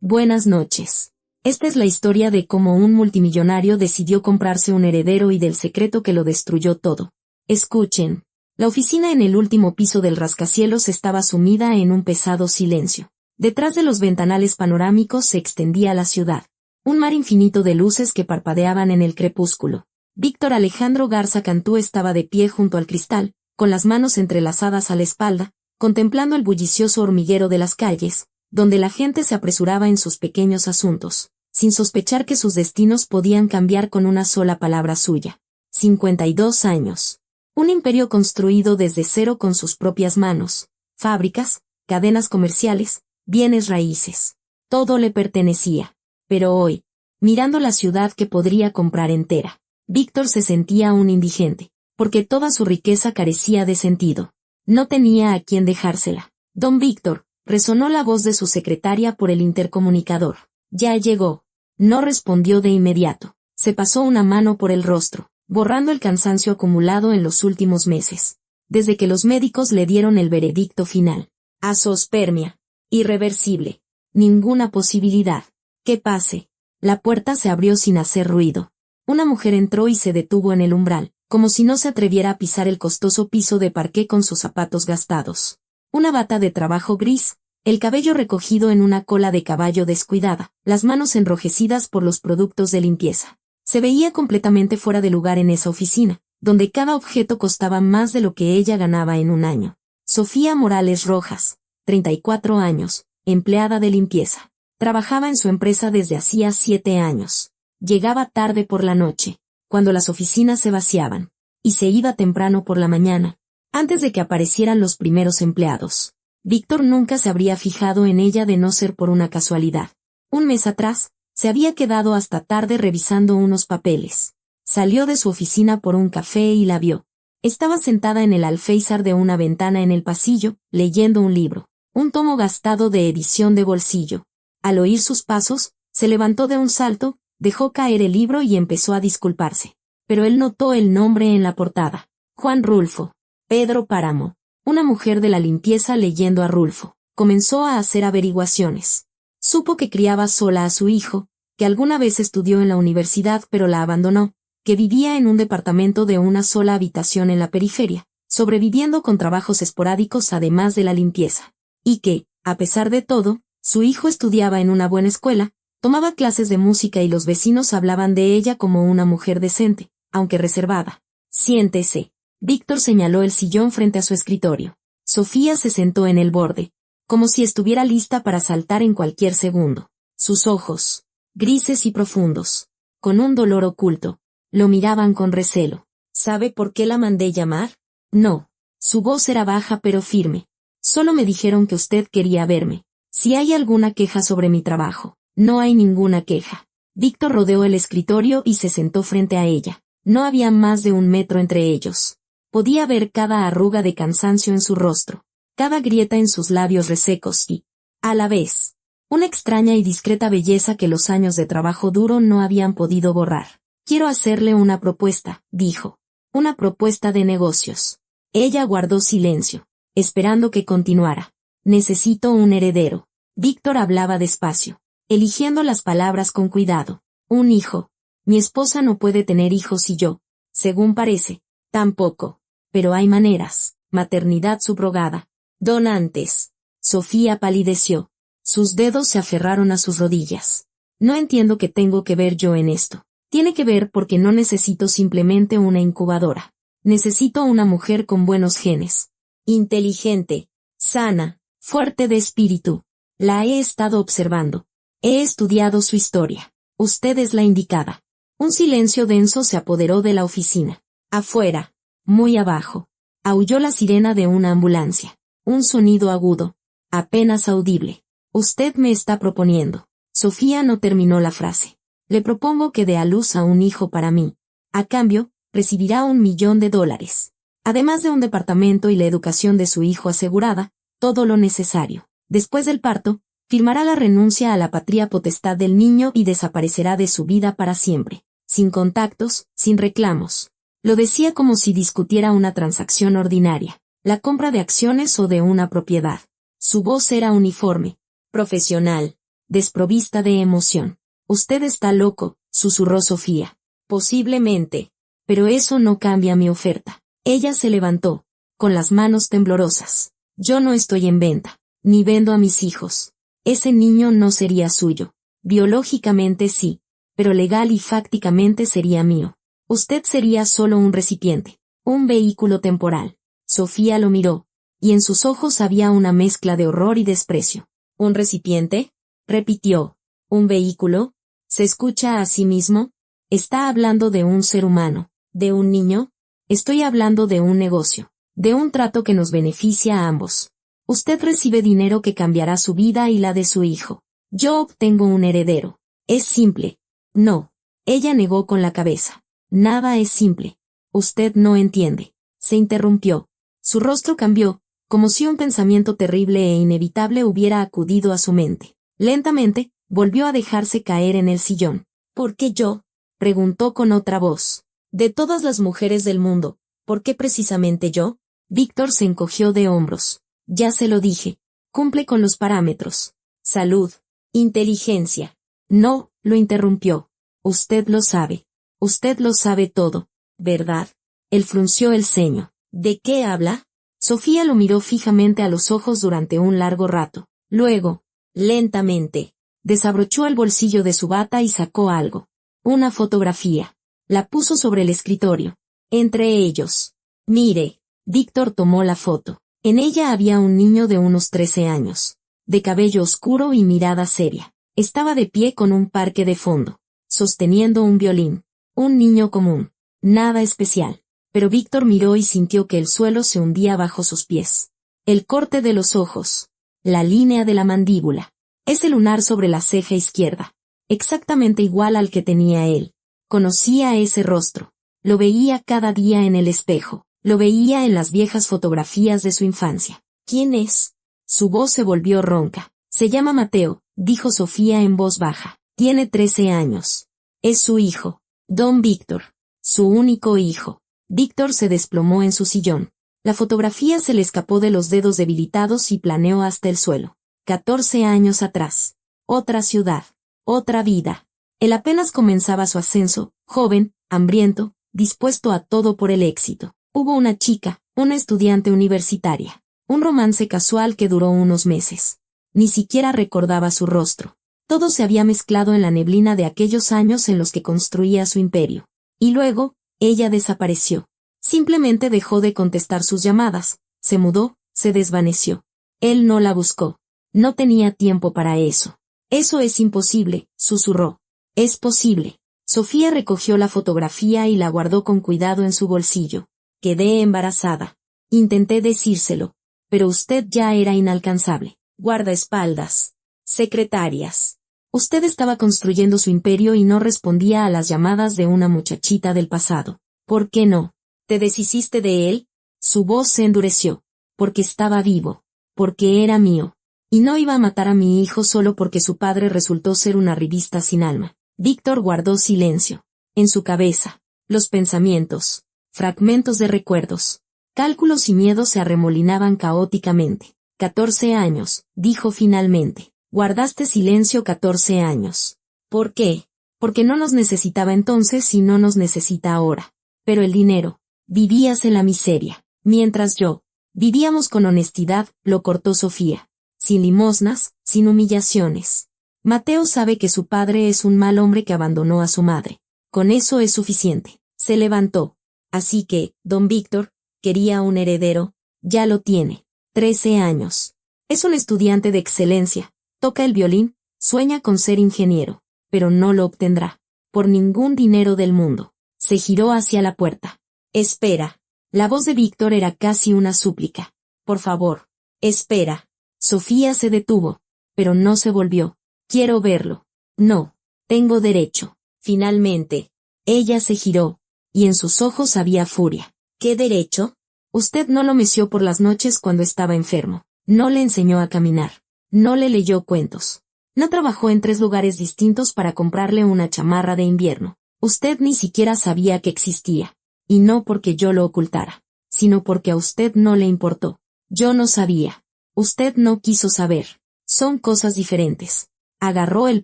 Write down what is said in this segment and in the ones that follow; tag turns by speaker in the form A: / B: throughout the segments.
A: Buenas noches. Esta es la historia de cómo un multimillonario decidió comprarse un heredero y del secreto que lo destruyó todo. Escuchen. La oficina en el último piso del rascacielos estaba sumida en un pesado silencio. Detrás de los ventanales panorámicos se extendía la ciudad. Un mar infinito de luces que parpadeaban en el crepúsculo. Víctor Alejandro Garza Cantú estaba de pie junto al cristal, con las manos entrelazadas a la espalda, contemplando el bullicioso hormiguero de las calles, donde la gente se apresuraba en sus pequeños asuntos, sin sospechar que sus destinos podían cambiar con una sola palabra suya. 52 años. Un imperio construido desde cero con sus propias manos, fábricas, cadenas comerciales, bienes raíces. Todo le pertenecía. Pero hoy, mirando la ciudad que podría comprar entera, Víctor se sentía un indigente, porque toda su riqueza carecía de sentido. No tenía a quién dejársela. Don Víctor, resonó la voz de su secretaria por el intercomunicador. Ya llegó. No respondió de inmediato. Se pasó una mano por el rostro, borrando el cansancio acumulado en los últimos meses, desde que los médicos le dieron el veredicto final. Azoospermia. Irreversible. Ninguna posibilidad. Que pase. La puerta se abrió sin hacer ruido. Una mujer entró y se detuvo en el umbral, como si no se atreviera a pisar el costoso piso de parqué con sus zapatos gastados. Una bata de trabajo gris, el cabello recogido en una cola de caballo descuidada, las manos enrojecidas por los productos de limpieza. Se veía completamente fuera de lugar en esa oficina, donde cada objeto costaba más de lo que ella ganaba en un año. Sofía Morales Rojas, 34 años, empleada de limpieza. Trabajaba en su empresa desde hacía 7 años. Llegaba tarde por la noche, cuando las oficinas se vaciaban, y se iba temprano por la mañana, antes de que aparecieran los primeros empleados. Víctor nunca se habría fijado en ella de no ser por una casualidad. Un mes atrás, se había quedado hasta tarde revisando unos papeles. Salió de su oficina por un café y la vio. Estaba sentada en el alféizar de una ventana en el pasillo, leyendo un libro, un tomo gastado de edición de bolsillo. Al oír sus pasos, se levantó de un salto, dejó caer el libro y empezó a disculparse. Pero él notó el nombre en la portada. Juan Rulfo. Pedro Páramo. Una mujer de la limpieza leyendo a Rulfo. Comenzó a hacer averiguaciones. Supo que criaba sola a su hijo, que alguna vez estudió en la universidad pero la abandonó, que vivía en un departamento de una sola habitación en la periferia, sobreviviendo con trabajos esporádicos además de la limpieza. Y que, a pesar de todo, su hijo estudiaba en una buena escuela, tomaba clases de música y los vecinos hablaban de ella como una mujer decente, aunque reservada. Siéntese. Víctor señaló el sillón frente a su escritorio. Sofía se sentó en el borde, como si estuviera lista para saltar en cualquier segundo. Sus ojos, grises y profundos, con un dolor oculto, lo miraban con recelo. ¿Sabe por qué la mandé llamar? No. Su voz era baja pero firme. Solo me dijeron que usted quería verme. Si hay alguna queja sobre mi trabajo. No hay ninguna queja. Víctor rodeó el escritorio y se sentó frente a ella. No había más de 1 metro entre ellos. Podía ver cada arruga de cansancio en su rostro, cada grieta en sus labios resecos y, a la vez, una extraña y discreta belleza que los años de trabajo duro no habían podido borrar. Quiero hacerle una propuesta, dijo. Una propuesta de negocios. Ella guardó silencio, esperando que continuara. Necesito un heredero. Víctor hablaba despacio, eligiendo las palabras con cuidado. Un hijo. Mi esposa no puede tener hijos y yo, según parece, tampoco. Pero hay maneras. Maternidad subrogada. Donantes. Sofía palideció. Sus dedos se aferraron a sus rodillas. No entiendo qué tengo que ver yo en esto. Tiene que ver porque no necesito simplemente una incubadora. Necesito una mujer con buenos genes. Inteligente. Sana. Fuerte de espíritu. La he estado observando. He estudiado su historia. Usted es la indicada. Un silencio denso se apoderó de la oficina. Afuera. Muy abajo. Aulló la sirena de una ambulancia. Un sonido agudo. Apenas audible. Usted me está proponiendo. Sofía no terminó la frase. Le propongo que dé a luz a un hijo para mí. A cambio, recibirá $1.000.000. Además de un departamento y la educación de su hijo asegurada, todo lo necesario. Después del parto, firmará la renuncia a la patria potestad del niño y desaparecerá de su vida para siempre. Sin contactos, sin reclamos. Lo decía como si discutiera una transacción ordinaria, la compra de acciones o de una propiedad. Su voz era uniforme, profesional. desprovista de emoción. Usted está loco, susurró Sofía. Posiblemente. Pero eso no cambia mi oferta. Ella se levantó, con las manos temblorosas. Yo no estoy en venta, ni vendo a mis hijos. Ese niño no sería suyo. Biológicamente sí, pero legal y fácticamente sería mío. Usted sería solo un recipiente, un vehículo temporal. Sofía lo miró, y en sus ojos había una mezcla de horror y desprecio. ¿Un recipiente?, repitió. ¿Un vehículo? ¿Se escucha a sí mismo? ¿Está hablando de un ser humano, de un niño? Estoy hablando de un negocio, de un trato que nos beneficia a ambos. Usted recibe dinero que cambiará su vida y la de su hijo. Yo obtengo un heredero. Es simple. No. Ella negó con la cabeza. Nada es simple. Usted no entiende. Se interrumpió. Su rostro cambió, como si un pensamiento terrible e inevitable hubiera acudido a su mente. Lentamente, volvió a dejarse caer en el sillón. ¿Por qué yo?, preguntó con otra voz. De todas las mujeres del mundo, ¿por qué precisamente yo? Víctor se encogió de hombros. Ya se lo dije. Cumple con los parámetros. Salud. Inteligencia. No, lo interrumpió. Usted lo sabe. Usted lo sabe todo, ¿verdad? Él frunció el ceño. ¿De qué habla? Sofía lo miró fijamente a los ojos durante un largo rato. Luego, lentamente, desabrochó el bolsillo de su bata y sacó algo. Una fotografía. La puso sobre el escritorio. Entre ellos. Mire. Víctor tomó la foto. En ella había un niño de unos 13 años. De cabello oscuro y mirada seria. Estaba de pie con un parque de fondo, sosteniendo un violín. Un niño común. Nada especial. Pero Víctor miró y sintió que el suelo se hundía bajo sus pies. El corte de los ojos. La línea de la mandíbula. Ese lunar sobre la ceja izquierda. Exactamente igual al que tenía él. Conocía ese rostro. Lo veía cada día en el espejo. Lo veía en las viejas fotografías de su infancia. ¿Quién es? Su voz se volvió ronca. Se llama Mateo, dijo Sofía en voz baja. Tiene 13 años. Es su hijo. Don Víctor. Su único hijo. Víctor se desplomó en su sillón. La fotografía se le escapó de los dedos debilitados y planeó hasta el suelo. 14 años atrás. Otra ciudad. Otra vida. Él apenas comenzaba su ascenso, joven, hambriento, dispuesto a todo por el éxito. Hubo una chica, una estudiante universitaria. Un romance casual que duró unos meses. Ni siquiera recordaba su rostro. Todo se había mezclado en la neblina de aquellos años en los que construía su imperio. Y luego, ella desapareció. Simplemente dejó de contestar sus llamadas, se mudó, se desvaneció. Él no la buscó. No tenía tiempo para eso. Eso es imposible, susurró. Es posible. Sofía recogió la fotografía y la guardó con cuidado en su bolsillo. Quedé embarazada. Intenté decírselo, pero usted ya era inalcanzable. Guardaespaldas. Secretarias. Usted estaba construyendo su imperio y no respondía a las llamadas de una muchachita del pasado. ¿Por qué no? ¿Te deshiciste de él? Su voz se endureció. Porque estaba vivo. Porque era mío. Y no iba a matar a mi hijo solo porque su padre resultó ser una revista sin alma. Víctor guardó silencio. En su cabeza, los pensamientos, fragmentos de recuerdos, cálculos y miedos se arremolinaban caóticamente. 14 años, dijo finalmente. Guardaste silencio 14 años. ¿Por qué? Porque no nos necesitaba entonces y no nos necesita ahora. Pero el dinero. Vivías en la miseria. Mientras yo. Vivíamos con honestidad, lo cortó Sofía. Sin limosnas, sin humillaciones. Mateo sabe que su padre es un mal hombre que abandonó a su madre. Con eso es suficiente. Se levantó. Así que, don Víctor, quería un heredero, ya lo tiene. 13 años. Es un estudiante de excelencia, toca el violín, sueña con ser ingeniero, pero no lo obtendrá. Por ningún dinero del mundo. Se giró hacia la puerta. Espera. La voz de Víctor era casi una súplica. Por favor. Espera. Sofía se detuvo, pero no se volvió. Quiero verlo. No. Tengo derecho. Finalmente. Ella se giró, y en sus ojos había furia. ¿Qué derecho? Usted no lo meció por las noches cuando estaba enfermo. No le enseñó a caminar. No le leyó cuentos. No trabajó en 3 lugares distintos para comprarle una chamarra de invierno. Usted ni siquiera sabía que existía. Y no porque yo lo ocultara, sino porque a usted no le importó. Yo no sabía. Usted no quiso saber. Son cosas diferentes. Agarró el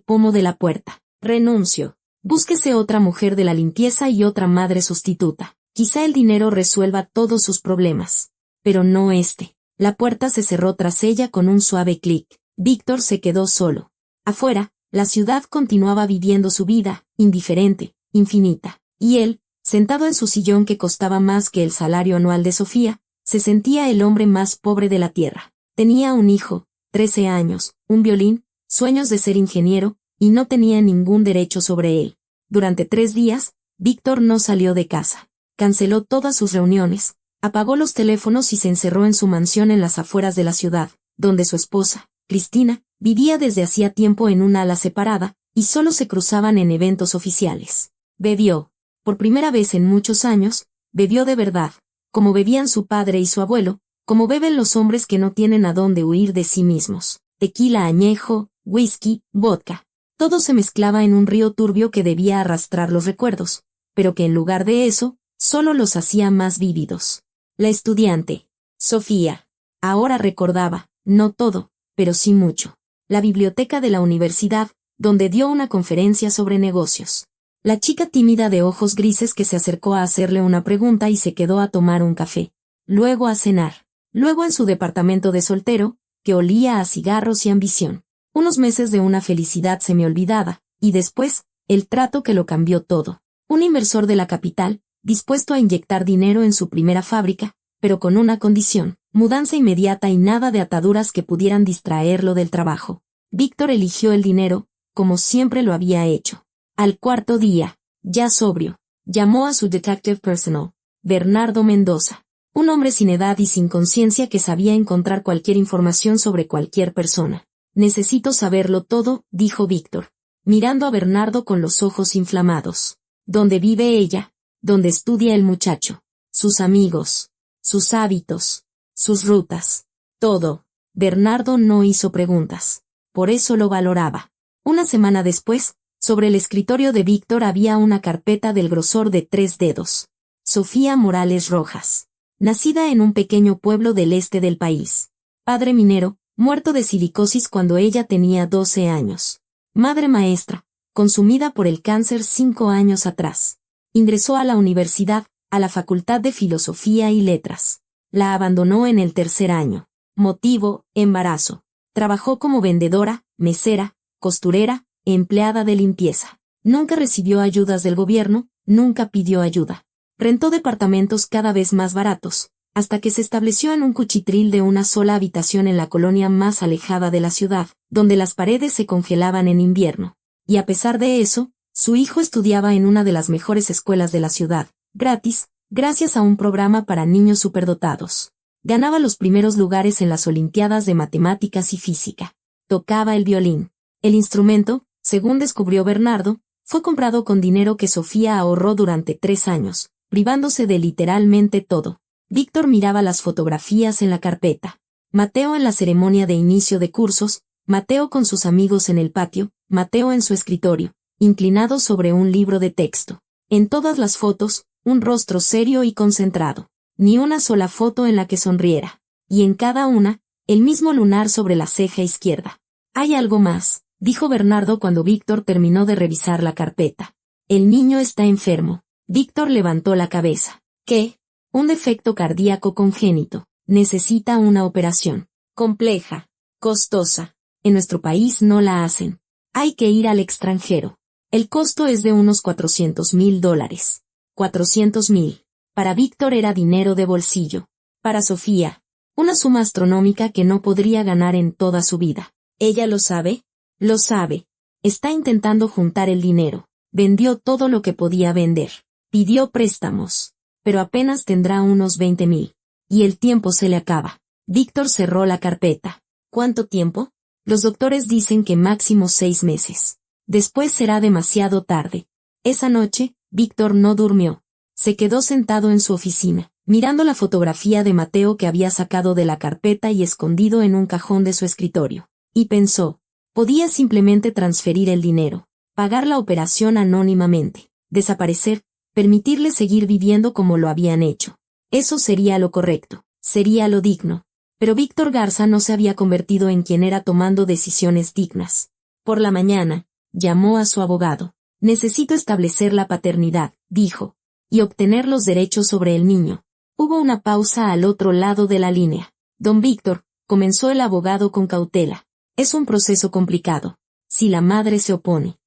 A: pomo de la puerta. Renuncio. Búsquese otra mujer de la limpieza y otra madre sustituta. Quizá el dinero resuelva todos sus problemas. Pero no este. La puerta se cerró tras ella con un suave clic. Víctor se quedó solo. Afuera, la ciudad continuaba viviendo su vida, indiferente, infinita. Y él, sentado en su sillón que costaba más que el salario anual de Sofía, se sentía el hombre más pobre de la tierra. Tenía un hijo, 13 años, un violín, sueños de ser ingeniero, y no tenía ningún derecho sobre él. Durante 3 días, Víctor no salió de casa. Canceló todas sus reuniones, apagó los teléfonos y se encerró en su mansión en las afueras de la ciudad, donde su esposa, Cristina, vivía desde hacía tiempo en un ala separada, y solo se cruzaban en eventos oficiales. Bebió. Por primera vez en muchos años, bebió de verdad, como bebían su padre y su abuelo, como beben los hombres que no tienen a dónde huir de sí mismos. Tequila añejo, whisky, vodka. Todo se mezclaba en un río turbio que debía arrastrar los recuerdos, pero que en lugar de eso, solo los hacía más vívidos. La estudiante, Sofía. Ahora recordaba, no todo, pero sí mucho. La biblioteca de la universidad, donde dio una conferencia sobre negocios. La chica tímida de ojos grises que se acercó a hacerle una pregunta y se quedó a tomar un café. Luego a cenar. Luego en su departamento de soltero, que olía a cigarros y ambición. Unos meses de una felicidad semiolvidada, y después, el trato que lo cambió todo. Un inversor de la capital, dispuesto a inyectar dinero en su primera fábrica, pero con una condición: mudanza inmediata y nada de ataduras que pudieran distraerlo del trabajo. Víctor eligió el dinero, como siempre lo había hecho. Al cuarto día, ya sobrio, llamó a su detective personal, Bernardo Mendoza. Un hombre sin edad y sin conciencia que sabía encontrar cualquier información sobre cualquier persona. Necesito saberlo todo, dijo Víctor, mirando a Bernardo con los ojos inflamados. ¿Dónde vive ella? ¿Dónde estudia el muchacho? Sus amigos, sus hábitos, sus rutas, todo. Bernardo no hizo preguntas. Por eso lo valoraba. Una semana después, sobre el escritorio de Víctor había una carpeta del grosor de 3 dedos. Sofía Morales Rojas. Nacida en un pequeño pueblo del este del país. Padre minero, muerto de silicosis cuando ella tenía 12 años. Madre maestra, consumida por el cáncer 5 años atrás. Ingresó a la universidad, a la Facultad de Filosofía y Letras. La abandonó en el 3er año. Motivo: embarazo. Trabajó como vendedora, mesera, costurera, empleada de limpieza. Nunca recibió ayudas del gobierno, nunca pidió ayuda. Rentó departamentos cada vez más baratos, hasta que se estableció en un cuchitril de una sola habitación en la colonia más alejada de la ciudad, donde las paredes se congelaban en invierno. Y a pesar de eso, su hijo estudiaba en una de las mejores escuelas de la ciudad, gratis, gracias a un programa para niños superdotados. Ganaba los primeros lugares en las olimpiadas de matemáticas y física. Tocaba el violín. El instrumento, según descubrió Bernardo, fue comprado con dinero que Sofía ahorró durante 3 años, privándose de literalmente todo. Víctor miraba las fotografías en la carpeta. Mateo en la ceremonia de inicio de cursos, Mateo con sus amigos en el patio, Mateo en su escritorio, inclinado sobre un libro de texto. En todas las fotos, un rostro serio y concentrado. Ni una sola foto en la que sonriera. Y en cada una, el mismo lunar sobre la ceja izquierda. Hay algo más, dijo Bernardo cuando Víctor terminó de revisar la carpeta. El niño está enfermo. Víctor levantó la cabeza. ¿Qué? Un defecto cardíaco congénito. Necesita una operación. Compleja. Costosa. En nuestro país no la hacen. Hay que ir al extranjero. El costo es de unos $400,000. 400,000. Para Víctor era dinero de bolsillo. Para Sofía, una suma astronómica que no podría ganar en toda su vida. ¿Ella lo sabe? Lo sabe. Está intentando juntar el dinero. Vendió todo lo que podía vender. Pidió préstamos. Pero apenas tendrá unos 20,000. Y el tiempo se le acaba. Víctor cerró la carpeta. ¿Cuánto tiempo? Los doctores dicen que máximo 6 meses. Después será demasiado tarde. Esa noche, Víctor no durmió. Se quedó sentado en su oficina, mirando la fotografía de Mateo que había sacado de la carpeta y escondido en un cajón de su escritorio. Y pensó, podía simplemente transferir el dinero, pagar la operación anónimamente, desaparecer, permitirle seguir viviendo como lo habían hecho. Eso sería lo correcto, sería lo digno. Pero Víctor Garza no se había convertido en quien era tomando decisiones dignas. Por la mañana, llamó a su abogado. Necesito establecer la paternidad, dijo, y obtener los derechos sobre el niño. Hubo una pausa al otro lado de la línea. Don Víctor, comenzó el abogado con cautela. Es un proceso complicado. Si la madre se opone.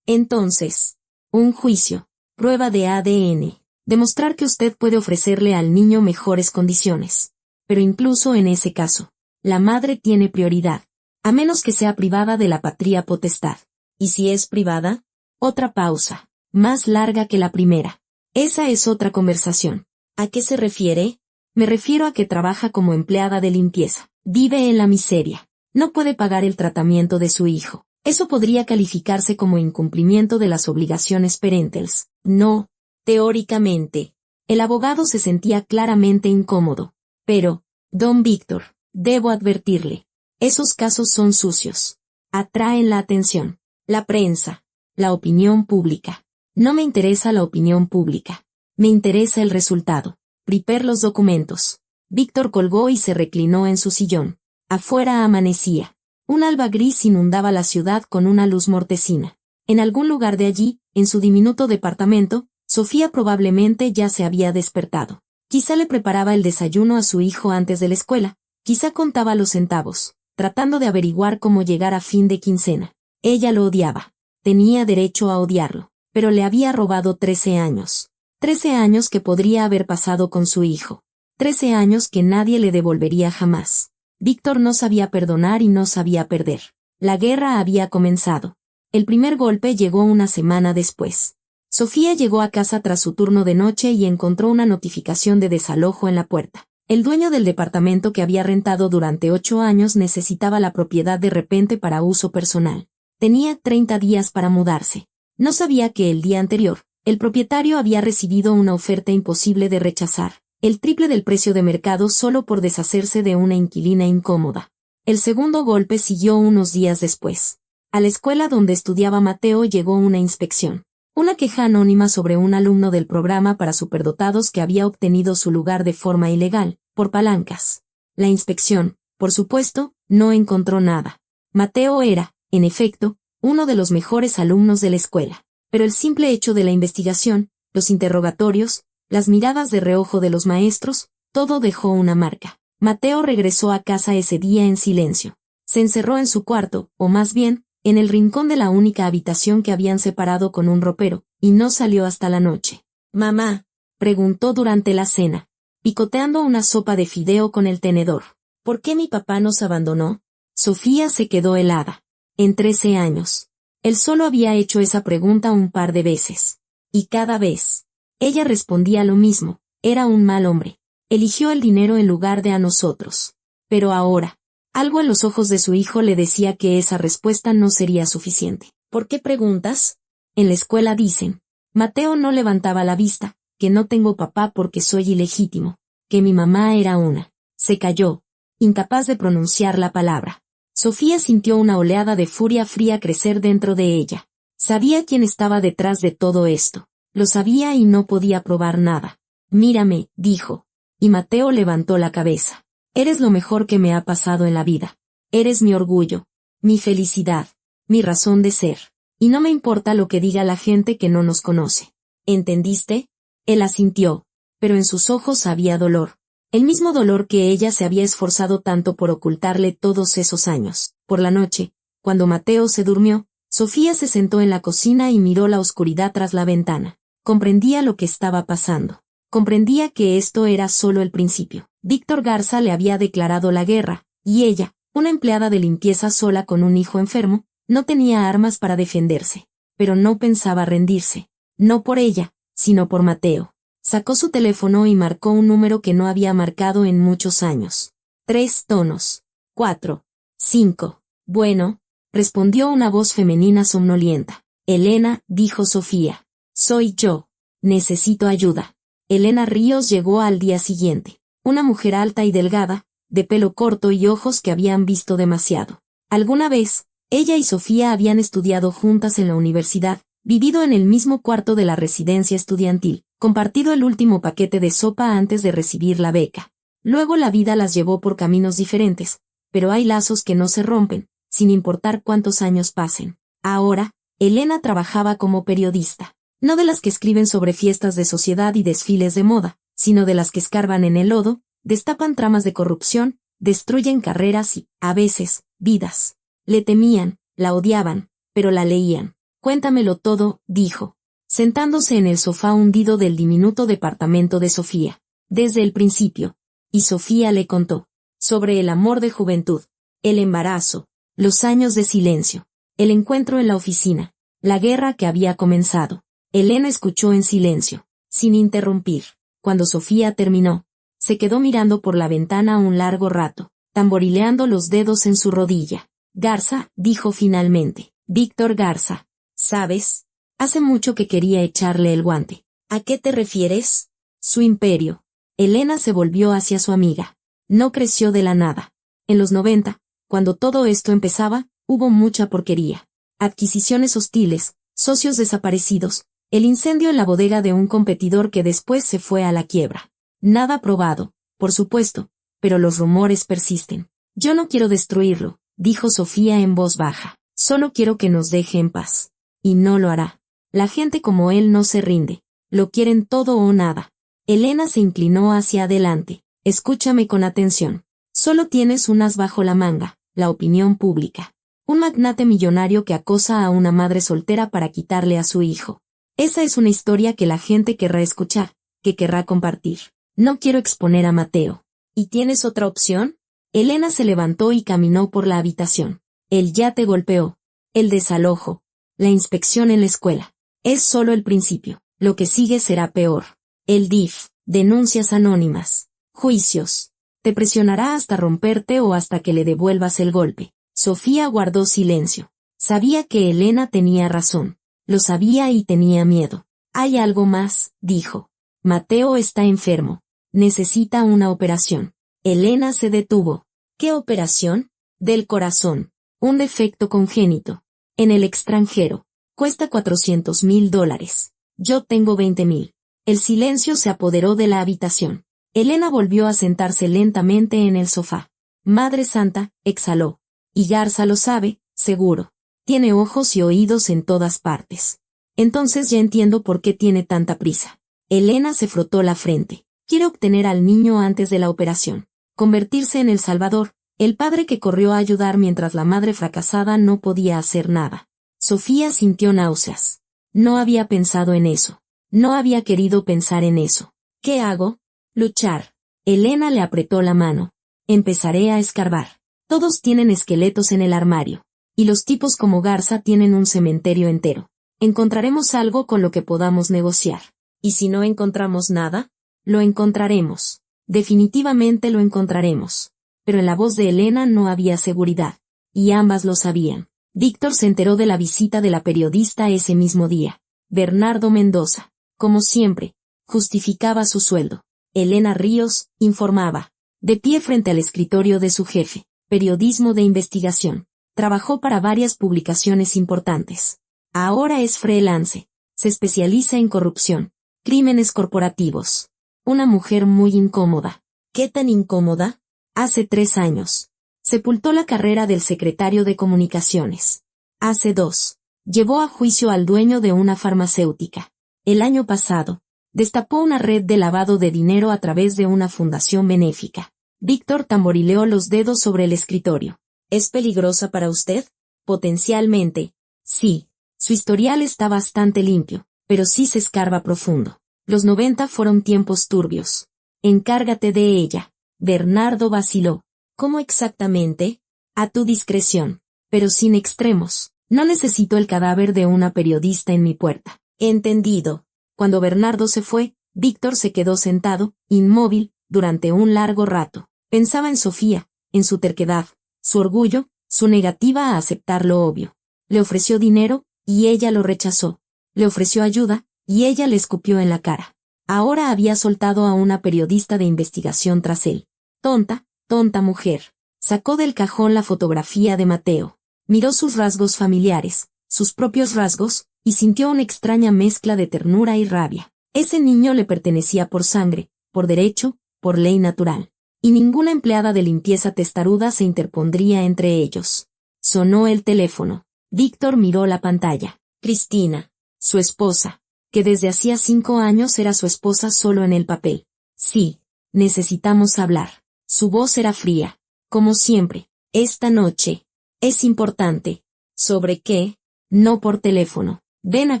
A: Entonces, un juicio. Prueba de ADN. Demostrar que usted puede ofrecerle al niño mejores condiciones. Pero incluso en ese caso, la madre tiene prioridad. A menos que sea privada de la patria potestad. ¿Y si es privada? Otra pausa. Más larga que la primera. Esa es otra conversación. ¿A qué se refiere? Me refiero a que trabaja como empleada de limpieza. Vive en la miseria. No puede pagar el tratamiento de su hijo. Eso podría calificarse como incumplimiento de las obligaciones parentales. No, teóricamente. El abogado se sentía claramente incómodo. Pero, don Víctor, debo advertirle. Esos casos son sucios. Atraen la atención. La prensa. La opinión pública. No me interesa la opinión pública. Me interesa el resultado. Prepare los documentos. Víctor colgó y se reclinó en su sillón. Afuera amanecía. Un alba gris inundaba la ciudad con una luz mortecina. En algún lugar de allí, en su diminuto departamento, Sofía probablemente ya se había despertado. Quizá le preparaba el desayuno a su hijo antes de la escuela, quizá contaba los centavos, tratando de averiguar cómo llegar a fin de quincena. Ella lo odiaba. Tenía derecho a odiarlo, pero le había robado 13 años. 13 años que podría haber pasado con su hijo. 13 años que nadie le devolvería jamás. Víctor no sabía perdonar y no sabía perder. La guerra había comenzado. El primer golpe llegó una semana después. Sofía llegó a casa tras su turno de noche y encontró una notificación de desalojo en la puerta. El dueño del departamento que había rentado durante 8 años necesitaba la propiedad de repente para uso personal. Tenía 30 días para mudarse. No sabía que el día anterior, el propietario había recibido una oferta imposible de rechazar, el triple del precio de mercado solo por deshacerse de una inquilina incómoda. El segundo golpe siguió unos días después. A la escuela donde estudiaba Mateo llegó una inspección. Una queja anónima sobre un alumno del programa para superdotados que había obtenido su lugar de forma ilegal, por palancas. La inspección, por supuesto, no encontró nada. Mateo era, en efecto, uno de los mejores alumnos de la escuela. Pero el simple hecho de la investigación, los interrogatorios, las miradas de reojo de los maestros, todo dejó una marca. Mateo regresó a casa ese día en silencio. Se encerró en su cuarto, o más bien, en el rincón de la única habitación que habían separado con un ropero, y no salió hasta la noche. «Mamá», preguntó durante la cena, picoteando una sopa de fideo con el tenedor. «¿Por qué mi papá nos abandonó?» Sofía se quedó helada. En 13 años. Él solo había hecho esa pregunta un par de veces. Y cada vez. Ella respondía lo mismo, era un mal hombre. Eligió el dinero en lugar de a nosotros. Pero ahora, algo en los ojos de su hijo le decía que esa respuesta no sería suficiente. ¿Por qué preguntas? En la escuela dicen. Mateo no levantaba la vista, que no tengo papá porque soy ilegítimo, que mi mamá era una. Se calló, incapaz de pronunciar la palabra. Sofía sintió una oleada de furia fría crecer dentro de ella. Sabía quién estaba detrás de todo esto. Lo sabía y no podía probar nada. «Mírame», dijo. Y Mateo levantó la cabeza. «Eres lo mejor que me ha pasado en la vida. Eres mi orgullo, mi felicidad, mi razón de ser. Y no me importa lo que diga la gente que no nos conoce. ¿Entendiste?» Él asintió, pero en sus ojos había dolor. El mismo dolor que ella se había esforzado tanto por ocultarle todos esos años. Por la noche, cuando Mateo se durmió, Sofía se sentó en la cocina y miró la oscuridad tras la ventana. Comprendía lo que estaba pasando. Comprendía que esto era solo el principio. Víctor Garza le había declarado la guerra, y ella, una empleada de limpieza sola con un hijo enfermo, no tenía armas para defenderse. Pero no pensaba rendirse. No por ella, sino por Mateo. Sacó su teléfono y marcó un número que no había marcado en muchos años. 3 tonos. 4. 5. «Bueno», respondió una voz femenina somnolienta. «Elena», dijo Sofía. «Soy yo. Necesito ayuda». Elena Ríos llegó al día siguiente. Una mujer alta y delgada, de pelo corto y ojos que habían visto demasiado. Alguna vez, ella y Sofía habían estudiado juntas en la universidad, vivido en el mismo cuarto de la residencia estudiantil, compartido el último paquete de sopa antes de recibir la beca. Luego la vida las llevó por caminos diferentes, pero hay lazos que no se rompen, sin importar cuántos años pasen. Ahora, Elena trabajaba como periodista. No de las que escriben sobre fiestas de sociedad y desfiles de moda, sino de las que escarban en el lodo, destapan tramas de corrupción, destruyen carreras y, a veces, vidas. Le temían, la odiaban, pero la leían. Cuéntamelo todo, dijo, sentándose en el sofá hundido del diminuto departamento de Sofía. Desde el principio. Y Sofía le contó. Sobre el amor de juventud, el embarazo, los años de silencio, el encuentro en la oficina, la guerra que había comenzado. Elena escuchó en silencio, sin interrumpir. Cuando Sofía terminó, se quedó mirando por la ventana un largo rato, tamborileando los dedos en su rodilla. Garza, dijo finalmente. Víctor Garza. ¿Sabes? Hace mucho que quería echarle el guante. ¿A qué te refieres? Su imperio. Elena se volvió hacia su amiga. No creció de la nada. En los 90, cuando todo esto empezaba, hubo mucha porquería. Adquisiciones hostiles, socios desaparecidos, el incendio en la bodega de un competidor que después se fue a la quiebra. Nada probado, por supuesto, pero los rumores persisten. Yo no quiero destruirlo, dijo Sofía en voz baja. Solo quiero que nos deje en paz. Y no lo hará. La gente como él no se rinde. Lo quieren todo o nada. Elena se inclinó hacia adelante. Escúchame con atención. Solo tienes un as bajo la manga, la opinión pública. Un magnate millonario que acosa a una madre soltera para quitarle a su hijo. Esa es una historia que la gente querrá escuchar, que querrá compartir. No quiero exponer a Mateo. ¿Y tienes otra opción? Elena se levantó y caminó por la habitación. Él ya te golpeó. El desalojo. La inspección en la escuela. Es solo el principio. Lo que sigue será peor. El DIF. Denuncias anónimas. Juicios. Te presionará hasta romperte o hasta que le devuelvas el golpe. Sofía guardó silencio. Sabía que Elena tenía razón. Lo sabía y tenía miedo. Hay algo más, dijo. Mateo está enfermo. Necesita una operación. Elena se detuvo. ¿Qué operación? Del corazón. Un defecto congénito. En el extranjero. Cuesta $400,000. Yo tengo 20,000. El silencio se apoderó de la habitación. Elena volvió a sentarse lentamente en el sofá. Madre Santa, exhaló. Y Garza lo sabe, seguro. Tiene ojos y oídos en todas partes. Entonces ya entiendo por qué tiene tanta prisa. Elena se frotó la frente. Quiere obtener al niño antes de la operación. Convertirse en el Salvador, el padre que corrió a ayudar mientras la madre fracasada no podía hacer nada. Sofía sintió náuseas. No había pensado en eso. No había querido pensar en eso. ¿Qué hago? Luchar. Elena le apretó la mano. Empezaré a escarbar. Todos tienen esqueletos en el armario. Y los tipos como Garza tienen un cementerio entero. Encontraremos algo con lo que podamos negociar. ¿Y si no encontramos nada? Lo encontraremos. Definitivamente lo encontraremos. Pero en la voz de Elena no había seguridad. Y ambas lo sabían. Víctor se enteró de la visita de la periodista ese mismo día. Bernardo Mendoza, como siempre, justificaba su sueldo. Elena Ríos, informaba. De pie frente al escritorio de su jefe. Periodismo de investigación. Trabajó para varias publicaciones importantes. Ahora es freelance. Se especializa en corrupción. Crímenes corporativos. Una mujer muy incómoda. ¿Qué tan incómoda? Hace 3 años. Sepultó la carrera del secretario de Comunicaciones. Hace 2. Llevó a juicio al dueño de una farmacéutica. El año pasado. Destapó una red de lavado de dinero a través de una fundación benéfica. Víctor tamborileó los dedos sobre el escritorio. ¿Es peligrosa para usted? Potencialmente. Sí. Su historial está bastante limpio, pero sí se escarba profundo. Los 90 fueron tiempos turbios. Encárgate de ella. Bernardo vaciló. ¿Cómo exactamente? A tu discreción. Pero sin extremos. No necesito el cadáver de una periodista en mi puerta. Entendido. Cuando Bernardo se fue, Víctor se quedó sentado, inmóvil, durante un largo rato. Pensaba en Sofía, en su terquedad, su orgullo, su negativa a aceptar lo obvio. Le ofreció dinero, y ella lo rechazó. Le ofreció ayuda, y ella le escupió en la cara. Ahora había soltado a una periodista de investigación tras él. Tonta, tonta mujer. Sacó del cajón la fotografía de Mateo. Miró sus rasgos familiares, sus propios rasgos, y sintió una extraña mezcla de ternura y rabia. Ese niño le pertenecía por sangre, por derecho, por ley natural. Y ninguna empleada de limpieza testaruda se interpondría entre ellos. Sonó el teléfono. Víctor miró la pantalla. Cristina, su esposa, que desde hacía 5 años era su esposa solo en el papel. Sí, necesitamos hablar. Su voz era fría, como siempre. Esta noche. Es importante. ¿Sobre qué? No por teléfono. Ven a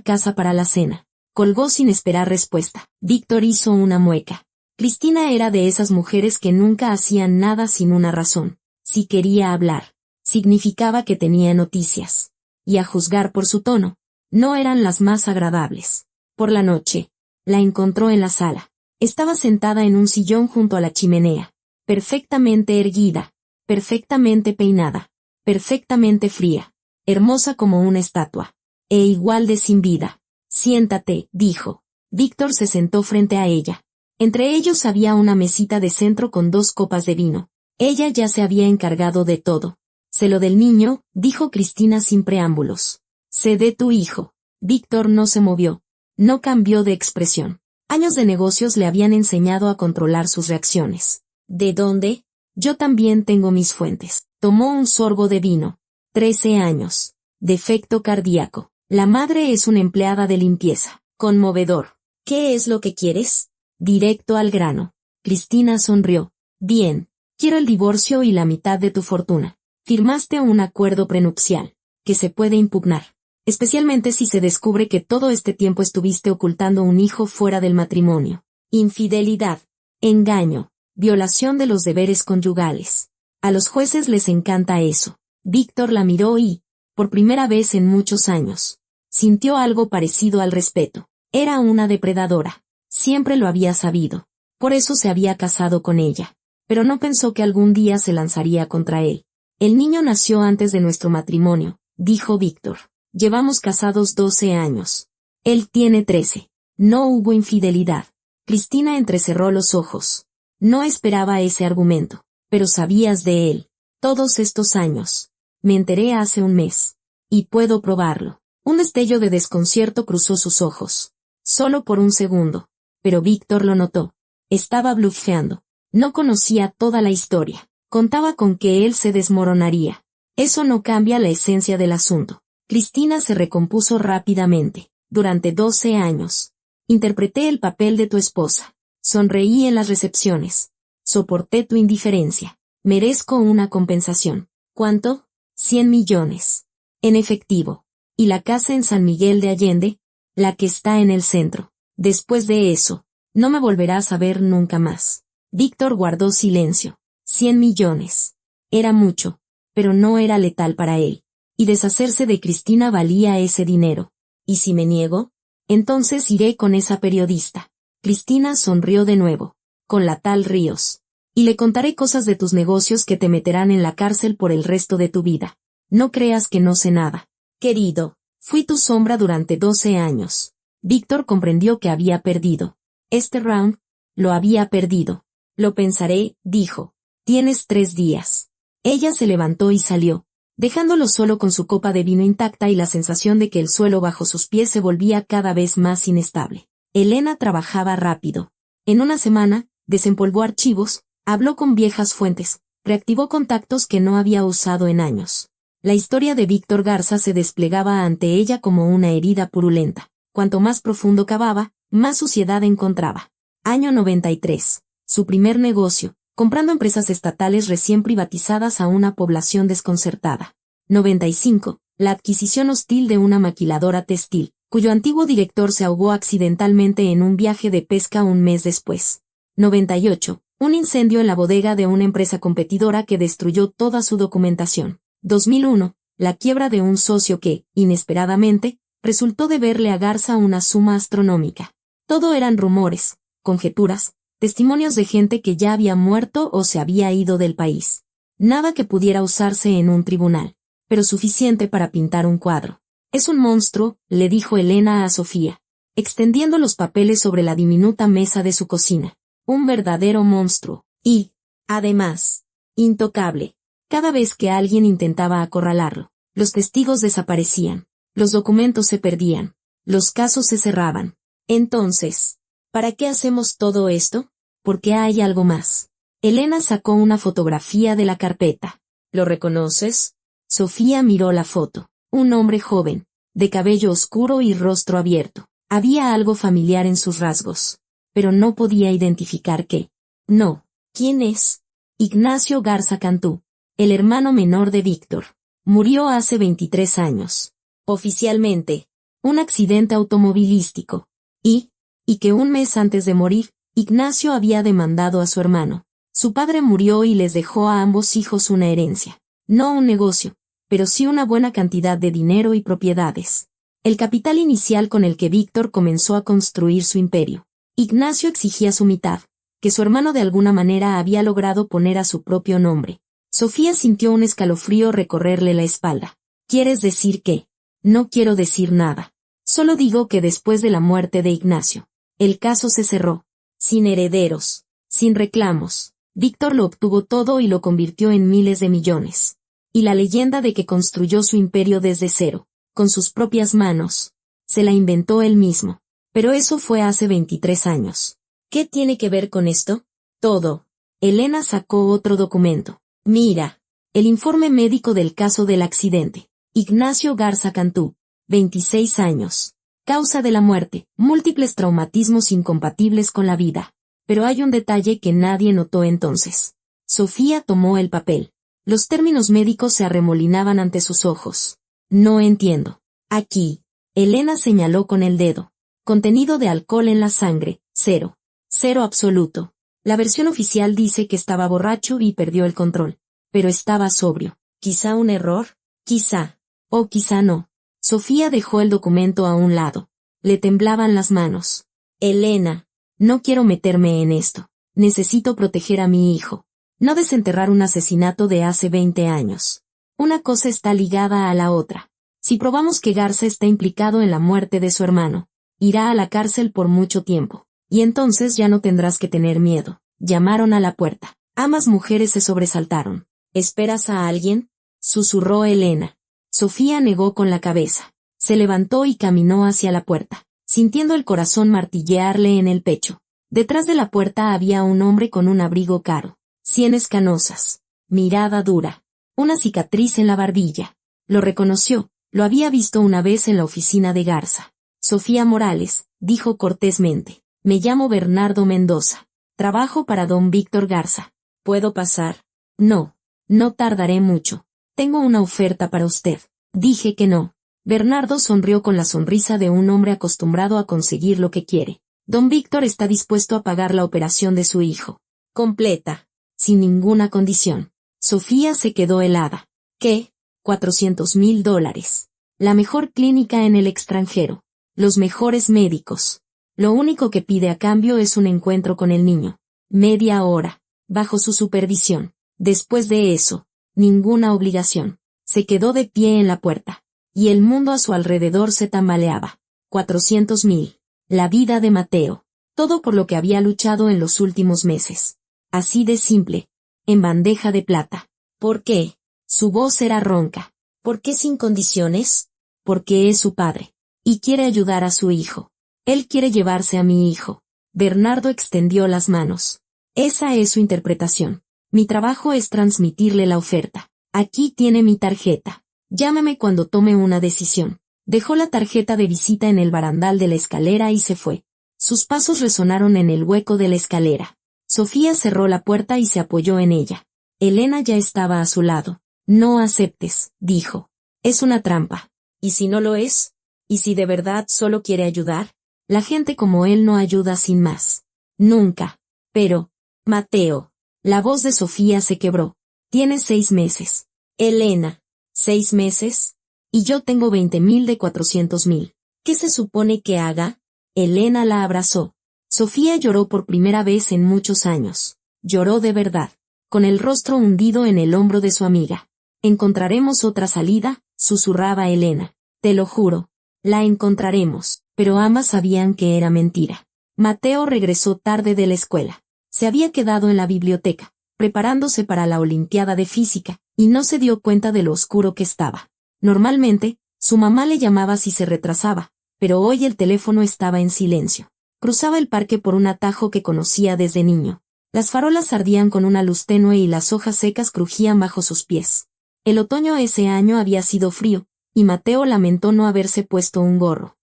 A: casa para la cena. Colgó sin esperar respuesta. Víctor hizo una mueca. Cristina era de esas mujeres que nunca hacían nada sin una razón. Si quería hablar, significaba que tenía noticias. Y a juzgar por su tono, no eran las más agradables. Por la noche, la encontró en la sala. Estaba sentada en un sillón junto a la chimenea, perfectamente erguida, perfectamente peinada, perfectamente fría, hermosa como una estatua, e igual de sin vida. Siéntate, dijo. Víctor se sentó frente a ella. Entre ellos había una mesita de centro con 2 copas de vino. Ella ya se había encargado de todo. Sé lo del niño, dijo Cristina sin preámbulos. Sé de tu hijo. Víctor no se movió. No cambió de expresión. Años de negocios le habían enseñado a controlar sus reacciones. ¿De dónde? Yo también tengo mis fuentes. Tomó un sorbo de vino. 13 años. Defecto cardíaco. La madre es una empleada de limpieza. Conmovedor. ¿Qué es lo que quieres? Directo al grano. Cristina sonrió. Bien. Quiero el divorcio y la mitad de tu fortuna. Firmaste un acuerdo prenupcial, que se puede impugnar. Especialmente si se descubre que todo este tiempo estuviste ocultando un hijo fuera del matrimonio. Infidelidad, engaño, violación de los deberes conyugales. A los jueces les encanta eso. Víctor la miró y, por primera vez en muchos años, sintió algo parecido al respeto. Era una depredadora. Siempre lo había sabido. Por eso se había casado con ella. Pero no pensó que algún día se lanzaría contra él. El niño nació antes de nuestro matrimonio, dijo Víctor. Llevamos casados 12 años. Él tiene 13. No hubo infidelidad. Cristina entrecerró los ojos. No esperaba ese argumento. Pero sabías de él. Todos estos años. Me enteré hace un mes. Y puedo probarlo. Un destello de desconcierto cruzó sus ojos. Solo por un segundo. Pero Víctor lo notó. Estaba blufeando. No conocía toda la historia. Contaba con que él se desmoronaría. Eso no cambia la esencia del asunto. Cristina se recompuso rápidamente. Durante 12 años. Interpreté el papel de tu esposa. Sonreí en las recepciones. Soporté tu indiferencia. Merezco una compensación. ¿Cuánto? 100 millones. En efectivo. ¿Y la casa en San Miguel de Allende? La que está en el centro. Después de eso, no me volverás a ver nunca más. Víctor guardó silencio. 100 millones. Era mucho, pero no era letal para él. Y deshacerse de Cristina valía ese dinero. ¿Y si me niego? Entonces iré con esa periodista. Cristina sonrió de nuevo. Con la tal Ríos. Y le contaré cosas de tus negocios que te meterán en la cárcel por el resto de tu vida. No creas que no sé nada. Querido, fui tu sombra durante 12 años. Víctor comprendió que había perdido. Este round, lo había perdido. Lo pensaré, dijo. Tienes 3 días. Ella se levantó y salió, dejándolo solo con su copa de vino intacta y la sensación de que el suelo bajo sus pies se volvía cada vez más inestable. Elena trabajaba rápido. En una semana, desempolvó archivos, habló con viejas fuentes, reactivó contactos que no había usado en años. La historia de Víctor Garza se desplegaba ante ella como una herida purulenta. Cuanto más profundo cavaba, más suciedad encontraba. Año 93. Su primer negocio, comprando empresas estatales recién privatizadas a una población desconcertada. 95. La adquisición hostil de una maquiladora textil, cuyo antiguo director se ahogó accidentalmente en un viaje de pesca un mes después. 98. Un incendio en la bodega de una empresa competidora que destruyó toda su documentación. 2001. La quiebra de un socio que, inesperadamente, resultó deberle a Garza una suma astronómica. Todo eran rumores, conjeturas, testimonios de gente que ya había muerto o se había ido del país. Nada que pudiera usarse en un tribunal, pero suficiente para pintar un cuadro. Es un monstruo, le dijo Elena a Sofía, extendiendo los papeles sobre la diminuta mesa de su cocina. Un verdadero monstruo. Y, además, intocable. Cada vez que alguien intentaba acorralarlo, los testigos desaparecían, los documentos se perdían, los casos se cerraban. Entonces, ¿para qué hacemos todo esto? Porque hay algo más. Elena sacó una fotografía de la carpeta. ¿Lo reconoces? Sofía miró la foto. Un hombre joven, de cabello oscuro y rostro abierto. Había algo familiar en sus rasgos, pero no podía identificar qué. No. ¿Quién es? Ignacio Garza Cantú, el hermano menor de Víctor. Murió hace 23 años. Oficialmente, un accidente automovilístico. Y que un mes antes de morir, Ignacio había demandado a su hermano. Su padre murió y les dejó a ambos hijos una herencia. No un negocio, pero sí una buena cantidad de dinero y propiedades. El capital inicial con el que Víctor comenzó a construir su imperio. Ignacio exigía su mitad, que su hermano de alguna manera había logrado poner a su propio nombre. Sofía sintió un escalofrío recorrerle la espalda. ¿Quieres decir qué? No quiero decir nada. Solo digo que después de la muerte de Ignacio, el caso se cerró. Sin herederos, sin reclamos. Víctor lo obtuvo todo y lo convirtió en miles de millones. Y la leyenda de que construyó su imperio desde cero, con sus propias manos, se la inventó él mismo. Pero eso fue hace 23 años. ¿Qué tiene que ver con esto? Todo. Elena sacó otro documento. Mira, el informe médico del caso del accidente. Ignacio Garza Cantú, 26 años. Causa de la muerte, múltiples traumatismos incompatibles con la vida. Pero hay un detalle que nadie notó entonces. Sofía tomó el papel. Los términos médicos se arremolinaban ante sus ojos. No entiendo. Aquí. Elena señaló con el dedo. Contenido de alcohol en la sangre, 0. 0 absoluto. La versión oficial dice que estaba borracho y perdió el control. Pero estaba sobrio. ¿Quizá un error? Quizá. O quizá no. Sofía dejó el documento a un lado. Le temblaban las manos. Elena, no quiero meterme en esto. Necesito proteger a mi hijo. No desenterrar un asesinato de hace 20 años. Una cosa está ligada a la otra. Si probamos que Garza está implicado en la muerte de su hermano, irá a la cárcel por mucho tiempo. Y entonces ya no tendrás que tener miedo. Llamaron a la puerta. Ambas mujeres se sobresaltaron. ¿Esperas a alguien?, susurró Elena. Sofía negó con la cabeza. Se levantó y caminó hacia la puerta, sintiendo el corazón martillearle en el pecho. Detrás de la puerta había un hombre con un abrigo caro, sienes canosas, mirada dura, una cicatriz en la barbilla. Lo reconoció, lo había visto una vez en la oficina de Garza. Sofía Morales, dijo cortésmente. Me llamo Bernardo Mendoza. Trabajo para don Víctor Garza. ¿Puedo pasar? No. No tardaré mucho. Tengo una oferta para usted. Dije que no. Bernardo sonrió con la sonrisa de un hombre acostumbrado a conseguir lo que quiere. Don Víctor está dispuesto a pagar la operación de su hijo. Completa. Sin ninguna condición. Sofía se quedó helada. ¿Qué? $400,000. La mejor clínica en el extranjero. Los mejores médicos. Lo único que pide a cambio es un encuentro con el niño. Media hora. Bajo su supervisión. Después de eso, ninguna obligación. Se quedó de pie en la puerta. Y el mundo a su alrededor se tambaleaba. 400,000. La vida de Mateo. Todo por lo que había luchado en los últimos meses. Así de simple. En bandeja de plata. ¿Por qué? Su voz era ronca. ¿Por qué sin condiciones? Porque es su padre. Y quiere ayudar a su hijo. Él quiere llevarse a mi hijo. Bernardo extendió las manos. Esa es su interpretación. Mi trabajo es transmitirle la oferta. Aquí tiene mi tarjeta. Llámeme cuando tome una decisión. Dejó la tarjeta de visita en el barandal de la escalera y se fue. Sus pasos resonaron en el hueco de la escalera. Sofía cerró la puerta y se apoyó en ella. Elena ya estaba a su lado. No aceptes, dijo. Es una trampa. ¿Y si no lo es? ¿Y si de verdad solo quiere ayudar? La gente como él no ayuda sin más. Nunca. Pero, Mateo. La voz de Sofía se quebró. Tienes 6 meses. Elena. 6 meses. Y yo tengo 20,000 de 400,000. ¿Qué se supone que haga? Elena la abrazó. Sofía lloró por primera vez en muchos años. Lloró de verdad. Con el rostro hundido en el hombro de su amiga. Encontraremos otra salida, susurraba Elena. Te lo juro. La encontraremos. Pero ambas sabían que era mentira. Mateo regresó tarde de la escuela. Se había quedado en la biblioteca, preparándose para la Olimpiada de Física, y no se dio cuenta de lo oscuro que estaba. Normalmente, su mamá le llamaba si se retrasaba, pero hoy el teléfono estaba en silencio. Cruzaba el parque por un atajo que conocía desde niño. Las farolas ardían con una luz tenue y las hojas secas crujían bajo sus pies. El otoño ese año había sido frío, y Mateo lamentó no haberse puesto un gorro.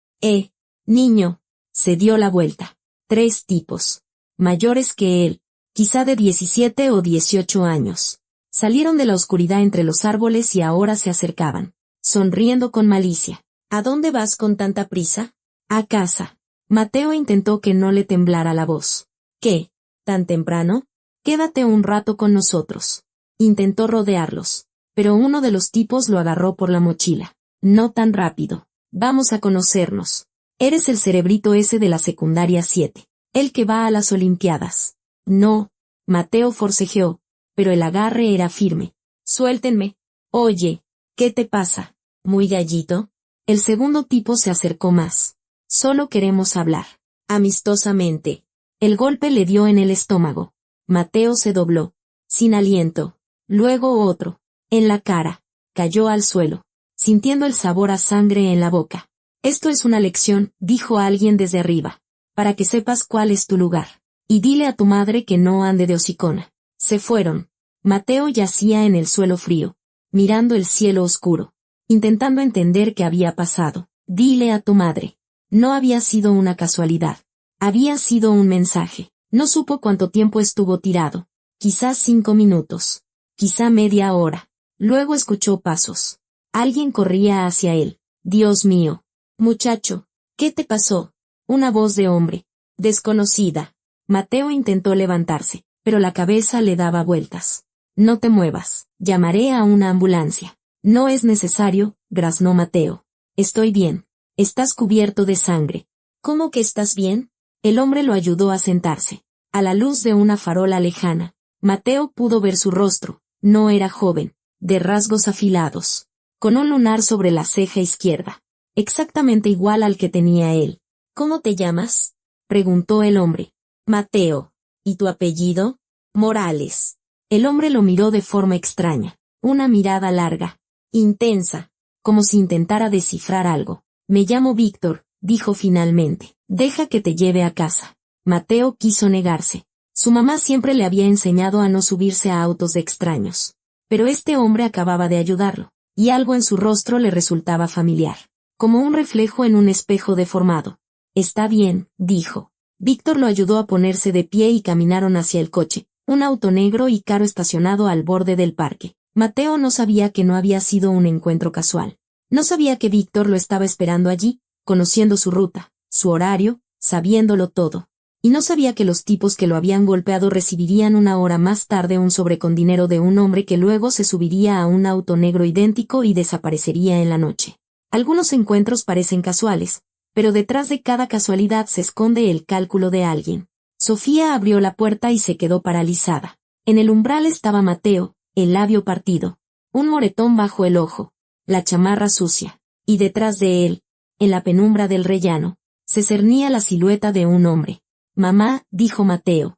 A: Niño, se dio la vuelta. 3 tipos, mayores que él, quizá de 17 o 18 años. Salieron de la oscuridad entre los árboles y ahora se acercaban, sonriendo con malicia. ¿A dónde vas con tanta prisa? A casa. Mateo intentó que no le temblara la voz. ¿Qué? ¿Tan temprano? Quédate un rato con nosotros. Intentó rodearlos, pero uno de los tipos lo agarró por la mochila. No tan rápido. Vamos a conocernos. Eres el cerebrito ese de la secundaria 7, el que va a las Olimpiadas. No, Mateo forcejeó, pero el agarre era firme. Suéltenme. Oye, ¿qué te pasa? ¿Muy gallito? El segundo tipo se acercó más. Solo queremos hablar. Amistosamente. El golpe le dio en el estómago. Mateo se dobló, sin aliento. Luego otro, en la cara. Cayó al suelo, sintiendo el sabor a sangre en la boca. Esto es una lección, dijo alguien desde arriba, para que sepas cuál es tu lugar. Y dile a tu madre que no ande de hocicona. Se fueron. Mateo yacía en el suelo frío, mirando el cielo oscuro, intentando entender qué había pasado. Dile a tu madre. No había sido una casualidad. Había sido un mensaje. No supo cuánto tiempo estuvo tirado. Quizás 5 minutos. Quizá media hora. Luego escuchó pasos. Alguien corría hacia él. Dios mío. Muchacho, ¿qué te pasó? Una voz de hombre. Desconocida. Mateo intentó levantarse, pero la cabeza le daba vueltas. No te muevas. Llamaré a una ambulancia. No es necesario, graznó Mateo. Estoy bien. Estás cubierto de sangre. ¿Cómo que estás bien? El hombre lo ayudó a sentarse. A la luz de una farola lejana, Mateo pudo ver su rostro. No era joven, de rasgos afilados, con un lunar sobre la ceja izquierda, exactamente igual al que tenía él. ¿Cómo te llamas? Preguntó el hombre. Mateo. ¿Y tu apellido? Morales. El hombre lo miró de forma extraña, una mirada larga, intensa, como si intentara descifrar algo. Me llamo Víctor, dijo finalmente. Deja que te lleve a casa. Mateo quiso negarse. Su mamá siempre le había enseñado a no subirse a autos de extraños. Pero este hombre acababa de ayudarlo, y algo en su rostro le resultaba familiar, como un reflejo en un espejo deformado. Está bien, dijo. Víctor lo ayudó a ponerse de pie y caminaron hacia el coche, un auto negro y caro estacionado al borde del parque. Mateo no sabía que no había sido un encuentro casual. No sabía que Víctor lo estaba esperando allí, conociendo su ruta, su horario, sabiéndolo todo. Y no sabía que los tipos que lo habían golpeado recibirían una hora más tarde un sobre con dinero de un hombre que luego se subiría a un auto negro idéntico y desaparecería en la noche. Algunos encuentros parecen casuales, pero detrás de cada casualidad se esconde el cálculo de alguien. Sofía abrió la puerta y se quedó paralizada. En el umbral estaba Mateo, el labio partido, un moretón bajo el ojo, la chamarra sucia, y detrás de él, en la penumbra del rellano, se cernía la silueta de un hombre. Mamá, dijo Mateo.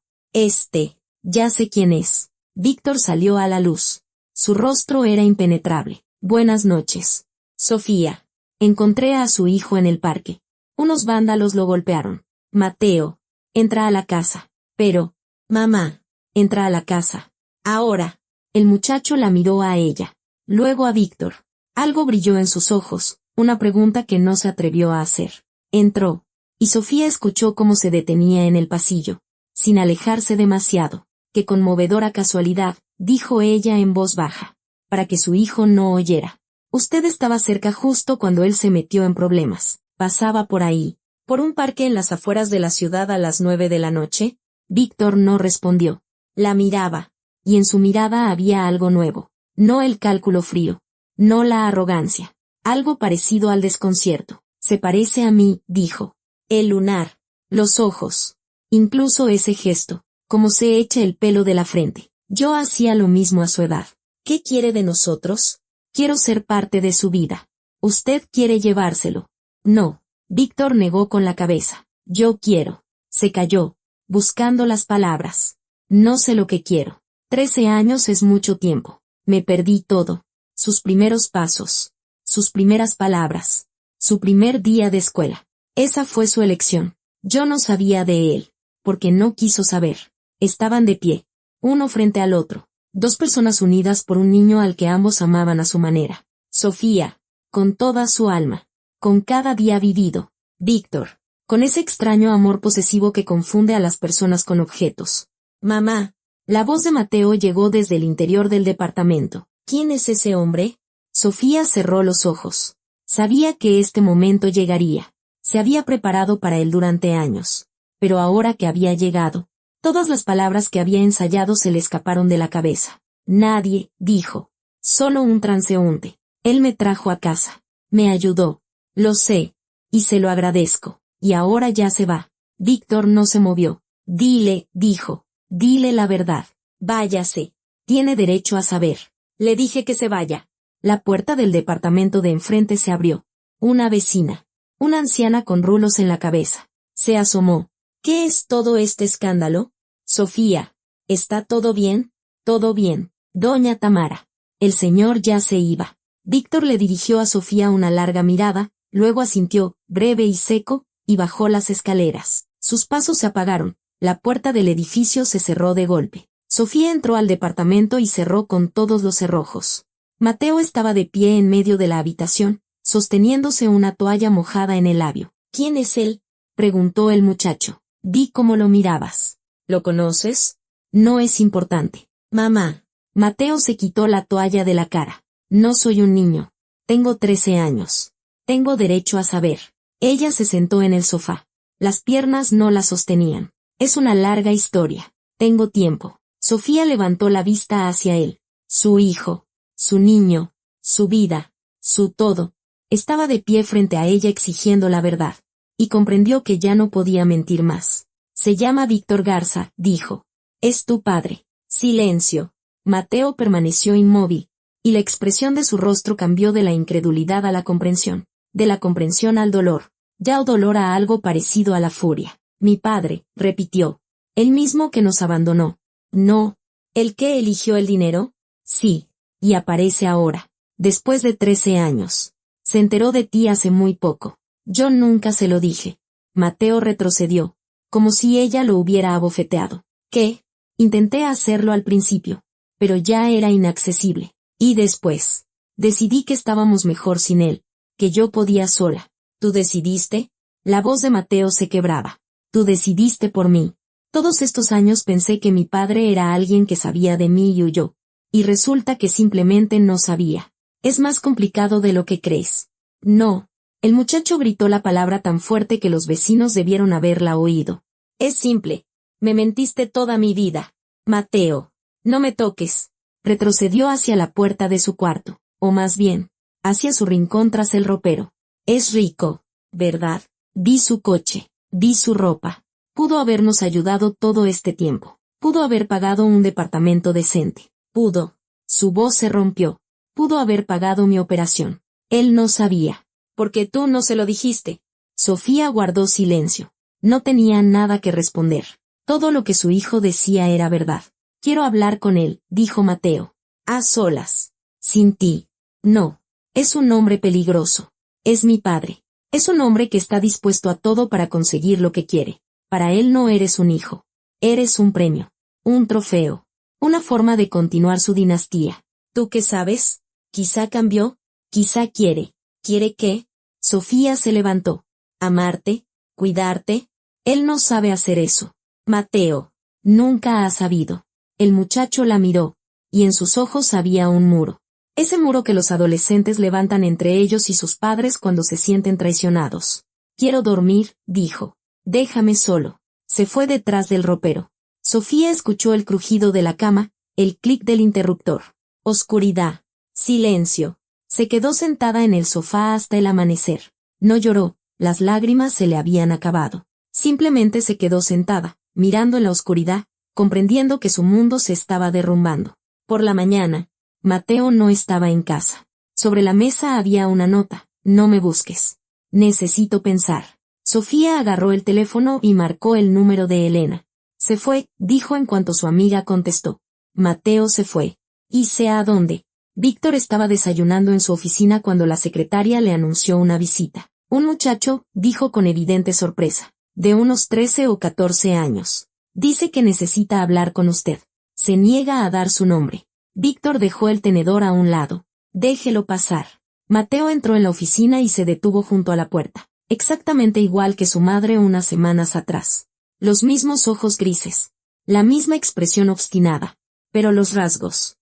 A: Ya sé quién es. Víctor salió a la luz. Su rostro era impenetrable. Buenas noches. Sofía. Encontré a su hijo en el parque. Unos vándalos lo golpearon. Mateo. Entra a la casa. Pero, mamá. Entra a la casa. Ahora. El muchacho la miró a ella. Luego a Víctor. Algo brilló en sus ojos, una pregunta que no se atrevió a hacer. Entró. Y Sofía escuchó cómo se detenía en el pasillo, sin alejarse demasiado. Qué conmovedora casualidad, dijo ella en voz baja, para que su hijo no oyera. Usted estaba cerca justo cuando él se metió en problemas. Pasaba por ahí, por un parque en las afueras de la ciudad a las 9 de la noche. Víctor no respondió. La miraba, y en su mirada había algo nuevo. No el cálculo frío, no la arrogancia, algo parecido al desconcierto. Se parece a mí, dijo. El lunar, los ojos, incluso ese gesto, como se echa el pelo de la frente. Yo hacía lo mismo a su edad. ¿Qué quiere de nosotros? Quiero ser parte de su vida. ¿Usted quiere llevárselo? No. Víctor negó con la cabeza. Yo quiero. Se calló, buscando las palabras. No sé lo que quiero. 13 años es mucho tiempo. Me perdí todo. Sus primeros pasos. Sus primeras palabras. Su primer día de escuela. Esa fue su elección. Yo no sabía de él, porque no quiso saber. Estaban de pie, uno frente al otro, Dos personas unidas por un niño al que ambos amaban a su manera. Sofía, con toda su alma, con cada día vivido. Víctor, con ese extraño amor posesivo que confunde a las personas con objetos. Mamá. La voz de Mateo llegó desde el interior del departamento. ¿Quién es ese hombre? Sofía cerró los ojos. Sabía que este momento llegaría. Se había preparado para él durante años. Pero ahora que había llegado, todas las palabras que había ensayado se le escaparon de la cabeza. Nadie, dijo. Solo un transeúnte. Él me trajo a casa. Me ayudó. Lo sé. Y se lo agradezco. Y ahora ya se va. Víctor no se movió. Dile, dijo. Dile la verdad. Váyase. Tiene derecho a saber. Le dije que se vaya. La puerta del departamento de enfrente se abrió. Una vecina. Una anciana con rulos en la cabeza. Se asomó. ¿Qué es todo este escándalo? Sofía. ¿Está todo bien? Todo bien. Doña Tamara. El señor ya se iba. Víctor le dirigió a Sofía una larga mirada, luego asintió, breve y seco, y bajó las escaleras. Sus pasos se apagaron. La puerta del edificio se cerró de golpe. Sofía entró al departamento y cerró con todos los cerrojos. Mateo estaba de pie en medio de la habitación, sosteniéndose una toalla mojada en el labio. ¿Quién es él? Preguntó el muchacho. Vi cómo lo mirabas. ¿Lo conoces? No es importante. Mamá. Mateo se quitó la toalla de la cara. No soy un niño. Tengo 13 años. Tengo derecho a saber. Ella se sentó en el sofá. Las piernas no la sostenían. Es una larga historia. Tengo tiempo. Sofía levantó la vista hacia él. Su hijo, su niño, su vida, su todo. Estaba de pie frente a ella exigiendo la verdad. Y comprendió que ya no podía mentir más. Se llama Víctor Garza, dijo. Es tu padre. Silencio. Mateo permaneció inmóvil, y la expresión de su rostro cambió de la incredulidad a la comprensión, de la comprensión al dolor, ya o dolor a algo parecido a la furia. Mi padre, repitió. El mismo que nos abandonó. No. ¿El que eligió el dinero? Sí. Y aparece ahora. Después de 13 años. Se enteró de ti hace muy poco. Yo nunca se lo dije. Mateo retrocedió, como si ella lo hubiera abofeteado. ¿Qué? Intenté hacerlo al principio, pero ya era inaccesible. Y después, decidí que estábamos mejor sin él, que yo podía sola. ¿Tú decidiste? La voz de Mateo se quebraba. Tú decidiste por mí. Todos estos años pensé que mi padre era alguien que sabía de mí y huyó. Y resulta que simplemente no sabía. Es más complicado de lo que crees. No. El muchacho gritó la palabra tan fuerte que los vecinos debieron haberla oído. Es simple. Me mentiste toda mi vida. Mateo. No me toques. Retrocedió hacia la puerta de su cuarto, o más bien, hacia su rincón tras el ropero. Es rico, ¿verdad? Vi su coche, vi su ropa. Pudo habernos ayudado todo este tiempo. Pudo haber pagado un departamento decente. Pudo. Su voz se rompió. Pudo haber pagado mi operación. Él no sabía. Porque tú no se lo dijiste. Sofía guardó silencio. No tenía nada que responder. Todo lo que su hijo decía era verdad. Quiero hablar con él, dijo Mateo. A solas. Sin ti. No. Es un hombre peligroso. Es mi padre. Es un hombre que está dispuesto a todo para conseguir lo que quiere. Para él no eres un hijo. Eres un premio. Un trofeo. Una forma de continuar su dinastía. ¿Tú qué sabes? Quizá cambió. Quizá quiere. ¿Quiere qué? Sofía se levantó. Amarte. Cuidarte. Él no sabe hacer eso. Mateo. Nunca ha sabido. El muchacho la miró, y en sus ojos había un muro. Ese muro que los adolescentes levantan entre ellos y sus padres cuando se sienten traicionados. Quiero dormir, dijo. Déjame solo. Se fue detrás del ropero. Sofía escuchó el crujido de la cama, el clic del interruptor. Oscuridad. Silencio. Se quedó sentada en el sofá hasta el amanecer. No lloró, las lágrimas se le habían acabado. Simplemente se quedó sentada, mirando en la oscuridad, comprendiendo que su mundo se estaba derrumbando. Por la mañana, Mateo no estaba en casa. Sobre la mesa había una nota. No me busques. Necesito pensar. Sofía agarró el teléfono y marcó el número de Elena. Se fue, dijo en cuanto su amiga contestó. Mateo se fue. ¿Y sé a dónde? Víctor estaba desayunando en su oficina cuando la secretaria le anunció una visita. Un muchacho, dijo con evidente sorpresa, de unos 13 o 14 años. Dice que necesita hablar con usted. Se niega a dar su nombre. Víctor dejó el tenedor a un lado. Déjelo pasar. Mateo entró en la oficina y se detuvo junto a la puerta, exactamente igual que su madre unas semanas atrás. Los mismos ojos grises. La misma expresión obstinada. Pero los rasgos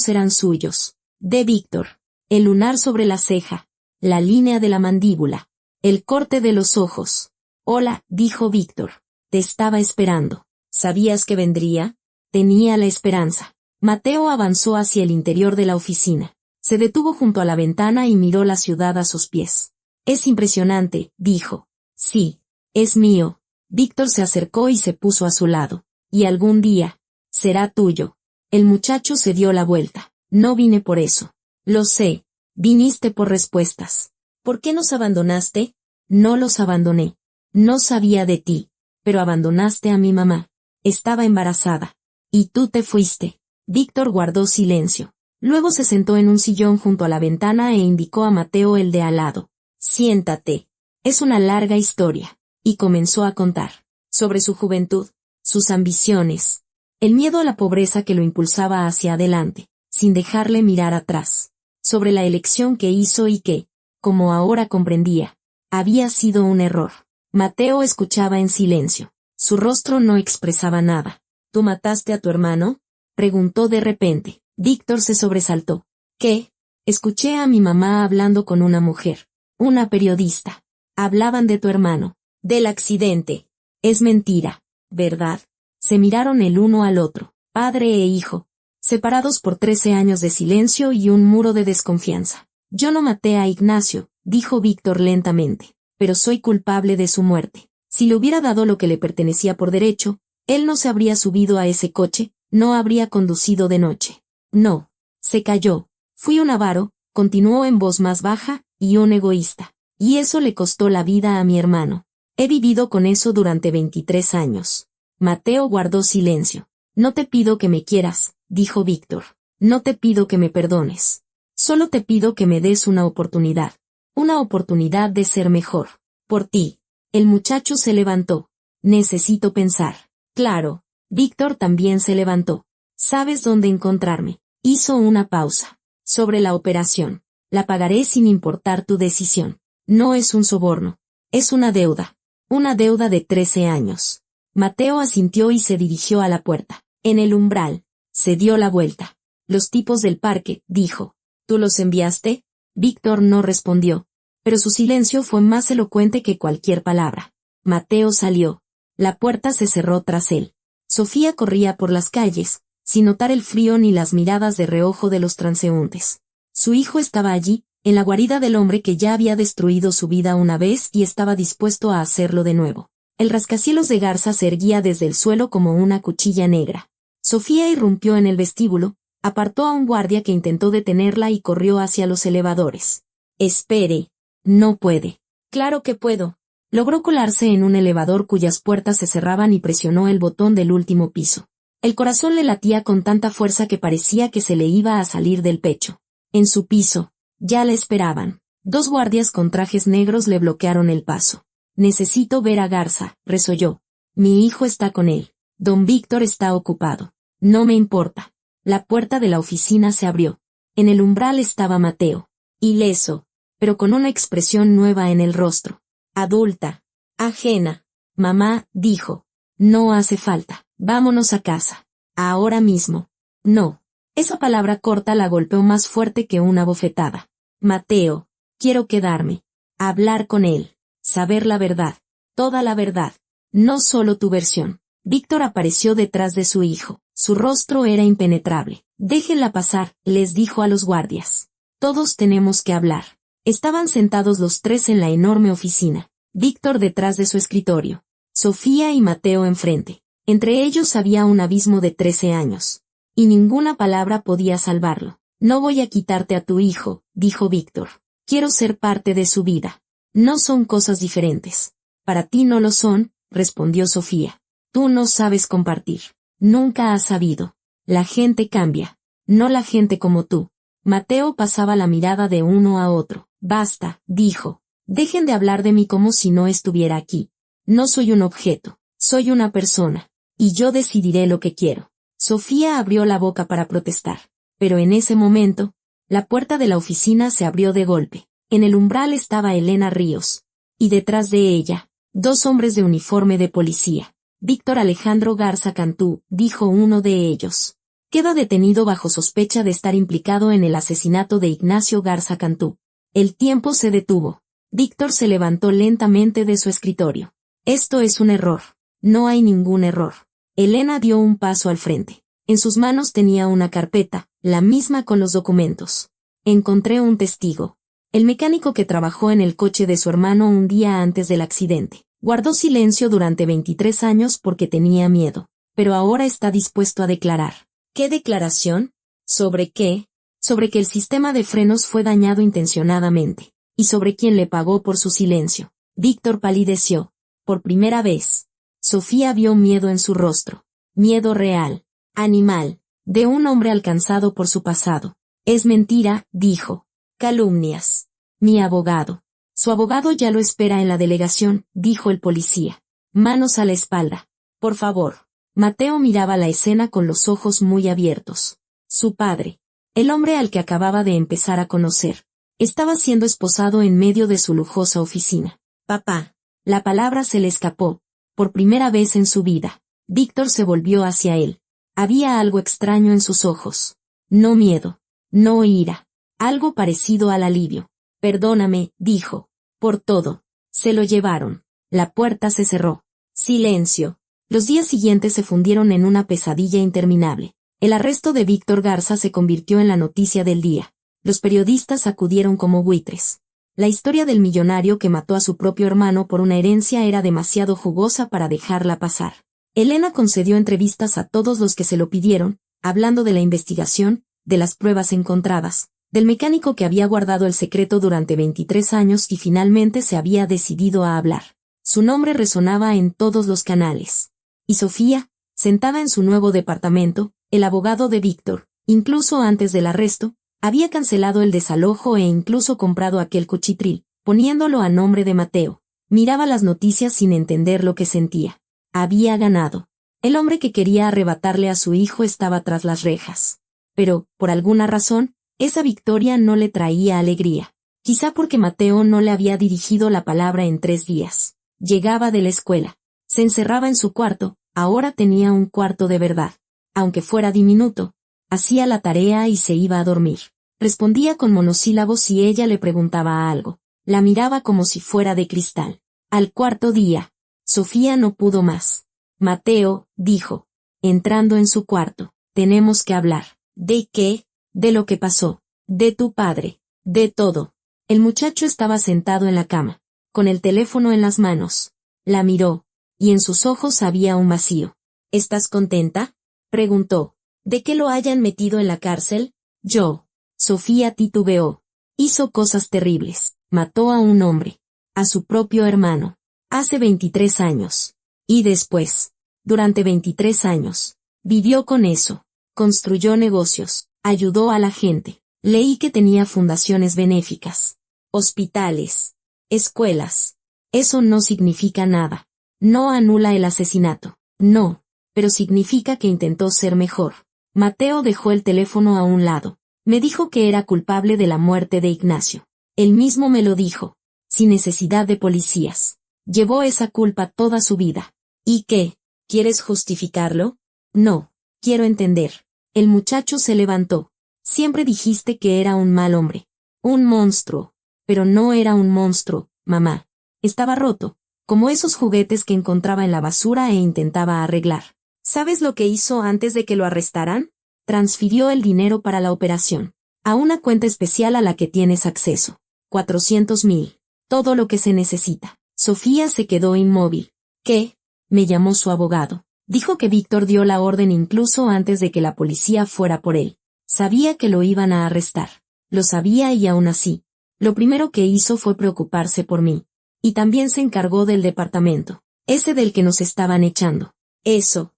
A: eran suyos. De Víctor. El lunar sobre la ceja. La línea de la mandíbula. El corte de los ojos. Hola, dijo Víctor. Te estaba esperando. ¿Sabías que vendría? Tenía la esperanza. Mateo avanzó hacia el interior de la oficina. Se detuvo junto a la ventana y miró la ciudad a sus pies. Es impresionante, dijo. Sí, es mío. Víctor se acercó y se puso a su lado. Y algún día, será tuyo. El muchacho se dio la vuelta. No vine por eso. Lo sé. Viniste por respuestas. ¿Por qué nos abandonaste? No los abandoné. No sabía de ti. Pero abandonaste a mi mamá. Estaba embarazada. Y tú te fuiste. Víctor guardó silencio. Luego se sentó en un sillón junto a la ventana e indicó a Mateo el de al lado. Siéntate. Es una larga historia. Y comenzó a contar. Sobre su juventud, sus ambiciones, el miedo a la pobreza que lo impulsaba hacia adelante, sin dejarle mirar atrás. Sobre la elección que hizo y que, como ahora comprendía, había sido un error. Mateo escuchaba en silencio. Su rostro no expresaba nada. ¿Tú mataste a tu hermano? Preguntó de repente. Víctor se sobresaltó. ¿Qué? Escuché a mi mamá hablando con una mujer. Una periodista. Hablaban de tu hermano. Del accidente. Es mentira, ¿verdad? Se miraron el uno al otro, padre e hijo, separados por 13 años de silencio y un muro de desconfianza. Yo no maté a Ignacio, dijo Víctor lentamente, pero soy culpable de su muerte. Si le hubiera dado lo que le pertenecía por derecho, él no se habría subido a ese coche, no habría conducido de noche. No. Se calló. Fui un avaro, continuó en voz más baja, y un egoísta. Y eso le costó la vida a mi hermano. He vivido con eso durante 23 años. Mateo guardó silencio. No te pido que me quieras, dijo Víctor. No te pido que me perdones. Solo te pido que me des una oportunidad. Una oportunidad de ser mejor. Por ti. El muchacho se levantó. Necesito pensar. Claro. Víctor también se levantó. ¿Sabes dónde encontrarme? Hizo una pausa. Sobre la operación. La pagaré sin importar tu decisión. No es un soborno. Es una deuda. Una deuda de 13 años. Mateo asintió y se dirigió a la puerta. En el umbral. Se dio la vuelta. Los tipos del parque, dijo. ¿Tú los enviaste? Víctor no respondió. Pero su silencio fue más elocuente que cualquier palabra. Mateo salió. La puerta se cerró tras él. Sofía corría por las calles, sin notar el frío ni las miradas de reojo de los transeúntes. Su hijo estaba allí, en la guarida del hombre que ya había destruido su vida una vez y estaba dispuesto a hacerlo de nuevo. El rascacielos de Garza se erguía desde el suelo como una cuchilla negra. Sofía irrumpió en el vestíbulo, apartó a un guardia que intentó detenerla y corrió hacia los elevadores. Espere. No puede. Claro que puedo. Logró colarse en un elevador cuyas puertas se cerraban y presionó el botón del último piso. El corazón le latía con tanta fuerza que parecía que se le iba a salir del pecho. En su piso, ya le esperaban. 2 guardias con trajes negros le bloquearon el paso. Necesito ver a Garza, resolló. Mi hijo está con él. Don Víctor está ocupado. No me importa. La puerta de la oficina se abrió. En el umbral estaba Mateo. Ileso, pero con una expresión nueva en el rostro. Adulta. Ajena. Mamá, dijo. No hace falta. Vámonos a casa. Ahora mismo. No. Esa palabra corta la golpeó más fuerte que una bofetada. Mateo. Quiero quedarme. Hablar con él. Saber la verdad. Toda la verdad. No solo tu versión. Víctor apareció detrás de su hijo. Su rostro era impenetrable. Déjenla pasar, les dijo a los guardias. Todos tenemos que hablar. Estaban sentados los 3 en la enorme oficina. Víctor detrás de su escritorio. Sofía y Mateo enfrente. Entre ellos había un abismo de 13 años. Y ninguna palabra podía salvarlo. No voy a quitarte a tu hijo, dijo Víctor. Quiero ser parte de su vida. No son cosas diferentes. Para ti no lo son, respondió Sofía. Tú no sabes compartir. Nunca has sabido. La gente cambia. No la gente como tú. Mateo pasaba la mirada de uno a otro. Basta, dijo. Dejen de hablar de mí como si no estuviera aquí. No soy un objeto. Soy una persona. Y yo decidiré lo que quiero. Sofía abrió la boca para protestar, pero en ese momento, la puerta de la oficina se abrió de golpe. En el umbral estaba Elena Ríos, y detrás de ella, dos hombres de uniforme de policía. Víctor Alejandro Garza Cantú, dijo uno de ellos. Queda detenido bajo sospecha de estar implicado en el asesinato de Ignacio Garza Cantú. El tiempo se detuvo. Víctor se levantó lentamente de su escritorio. Esto es un error. No hay ningún error. Elena dio un paso al frente. En sus manos tenía una carpeta, la misma con los documentos. Encontré un testigo. El mecánico que trabajó en el coche de su hermano un día antes del accidente. Guardó silencio durante 23 años porque tenía miedo, pero ahora está dispuesto a declarar. ¿Qué declaración? ¿Sobre qué? Sobre que el sistema de frenos fue dañado intencionadamente, y sobre quién le pagó por su silencio. Víctor palideció. Por primera vez. Sofía vio miedo en su rostro. Miedo real, animal, de un hombre alcanzado por su pasado. Es mentira, dijo. Calumnias. Mi abogado. Su abogado ya lo espera en la delegación, dijo el policía. Manos a la espalda. Por favor. Mateo miraba la escena con los ojos muy abiertos. Su padre, el hombre al que acababa de empezar a conocer, estaba siendo esposado en medio de su lujosa oficina. Papá. La palabra se le escapó. Por primera vez en su vida. Víctor se volvió hacia él. Había algo extraño en sus ojos. No miedo. No ira. Algo parecido al alivio. Perdóname, dijo. Por todo. Se lo llevaron. La puerta se cerró. Silencio. Los días siguientes se fundieron en una pesadilla interminable. El arresto de Víctor Garza se convirtió en la noticia del día. Los periodistas acudieron como buitres. La historia del millonario que mató a su propio hermano por una herencia era demasiado jugosa para dejarla pasar. Elena concedió entrevistas a todos los que se lo pidieron, hablando de la investigación, de las pruebas encontradas, del mecánico que había guardado el secreto durante 23 años y finalmente se había decidido a hablar. Su nombre resonaba en todos los canales. Y Sofía, sentada en su nuevo departamento, el abogado de Víctor, incluso antes del arresto, había cancelado el desalojo e incluso comprado aquel cuchitril, poniéndolo a nombre de Mateo. Miraba las noticias sin entender lo que sentía. Había ganado. El hombre que quería arrebatarle a su hijo estaba tras las rejas. Pero, por alguna razón, esa victoria no le traía alegría. Quizá porque Mateo no le había dirigido la palabra en 3 días. Llegaba de la escuela. Se encerraba en su cuarto, ahora tenía un cuarto de verdad. Aunque fuera diminuto, hacía la tarea y se iba a dormir. Respondía con monosílabos si ella le preguntaba algo. La miraba como si fuera de cristal. Al 4.º día, Sofía no pudo más. Mateo, dijo, entrando en su cuarto, tenemos que hablar. ¿De qué? De lo que pasó. De tu padre. De todo. El muchacho estaba sentado en la cama, con el teléfono en las manos. La miró, y en sus ojos había un vacío. ¿Estás contenta? Preguntó. ¿De que lo hayan metido en la cárcel? Yo. Sofía titubeó. Hizo cosas terribles. Mató a un hombre. A su propio hermano. Hace 23 años. Y después. Durante 23 años. Vivió con eso. Construyó negocios. Ayudó a la gente. Leí que tenía fundaciones benéficas. Hospitales. Escuelas. Eso no significa nada. No anula el asesinato. No. Pero significa que intentó ser mejor. Mateo dejó el teléfono a un lado. Me dijo que era culpable de la muerte de Ignacio. Él mismo me lo dijo. Sin necesidad de policías. Llevó esa culpa toda su vida. ¿Y qué? ¿Quieres justificarlo? No. Quiero entender. El muchacho se levantó. Siempre dijiste que era un mal hombre. Un monstruo. Pero no era un monstruo, mamá. Estaba roto. Como esos juguetes que encontraba en la basura e intentaba arreglar. ¿Sabes lo que hizo antes de que lo arrestaran? Transfirió el dinero para la operación. A una cuenta especial a la que tienes acceso. 400.000. Todo lo que se necesita. Sofía se quedó inmóvil. ¿Qué? Me llamó su abogado. Dijo que Víctor dio la orden incluso antes de que la policía fuera por él. Sabía que lo iban a arrestar. Lo sabía y aún así. Lo primero que hizo fue preocuparse por mí. Y también se encargó del departamento. Ese del que nos estaban echando. Eso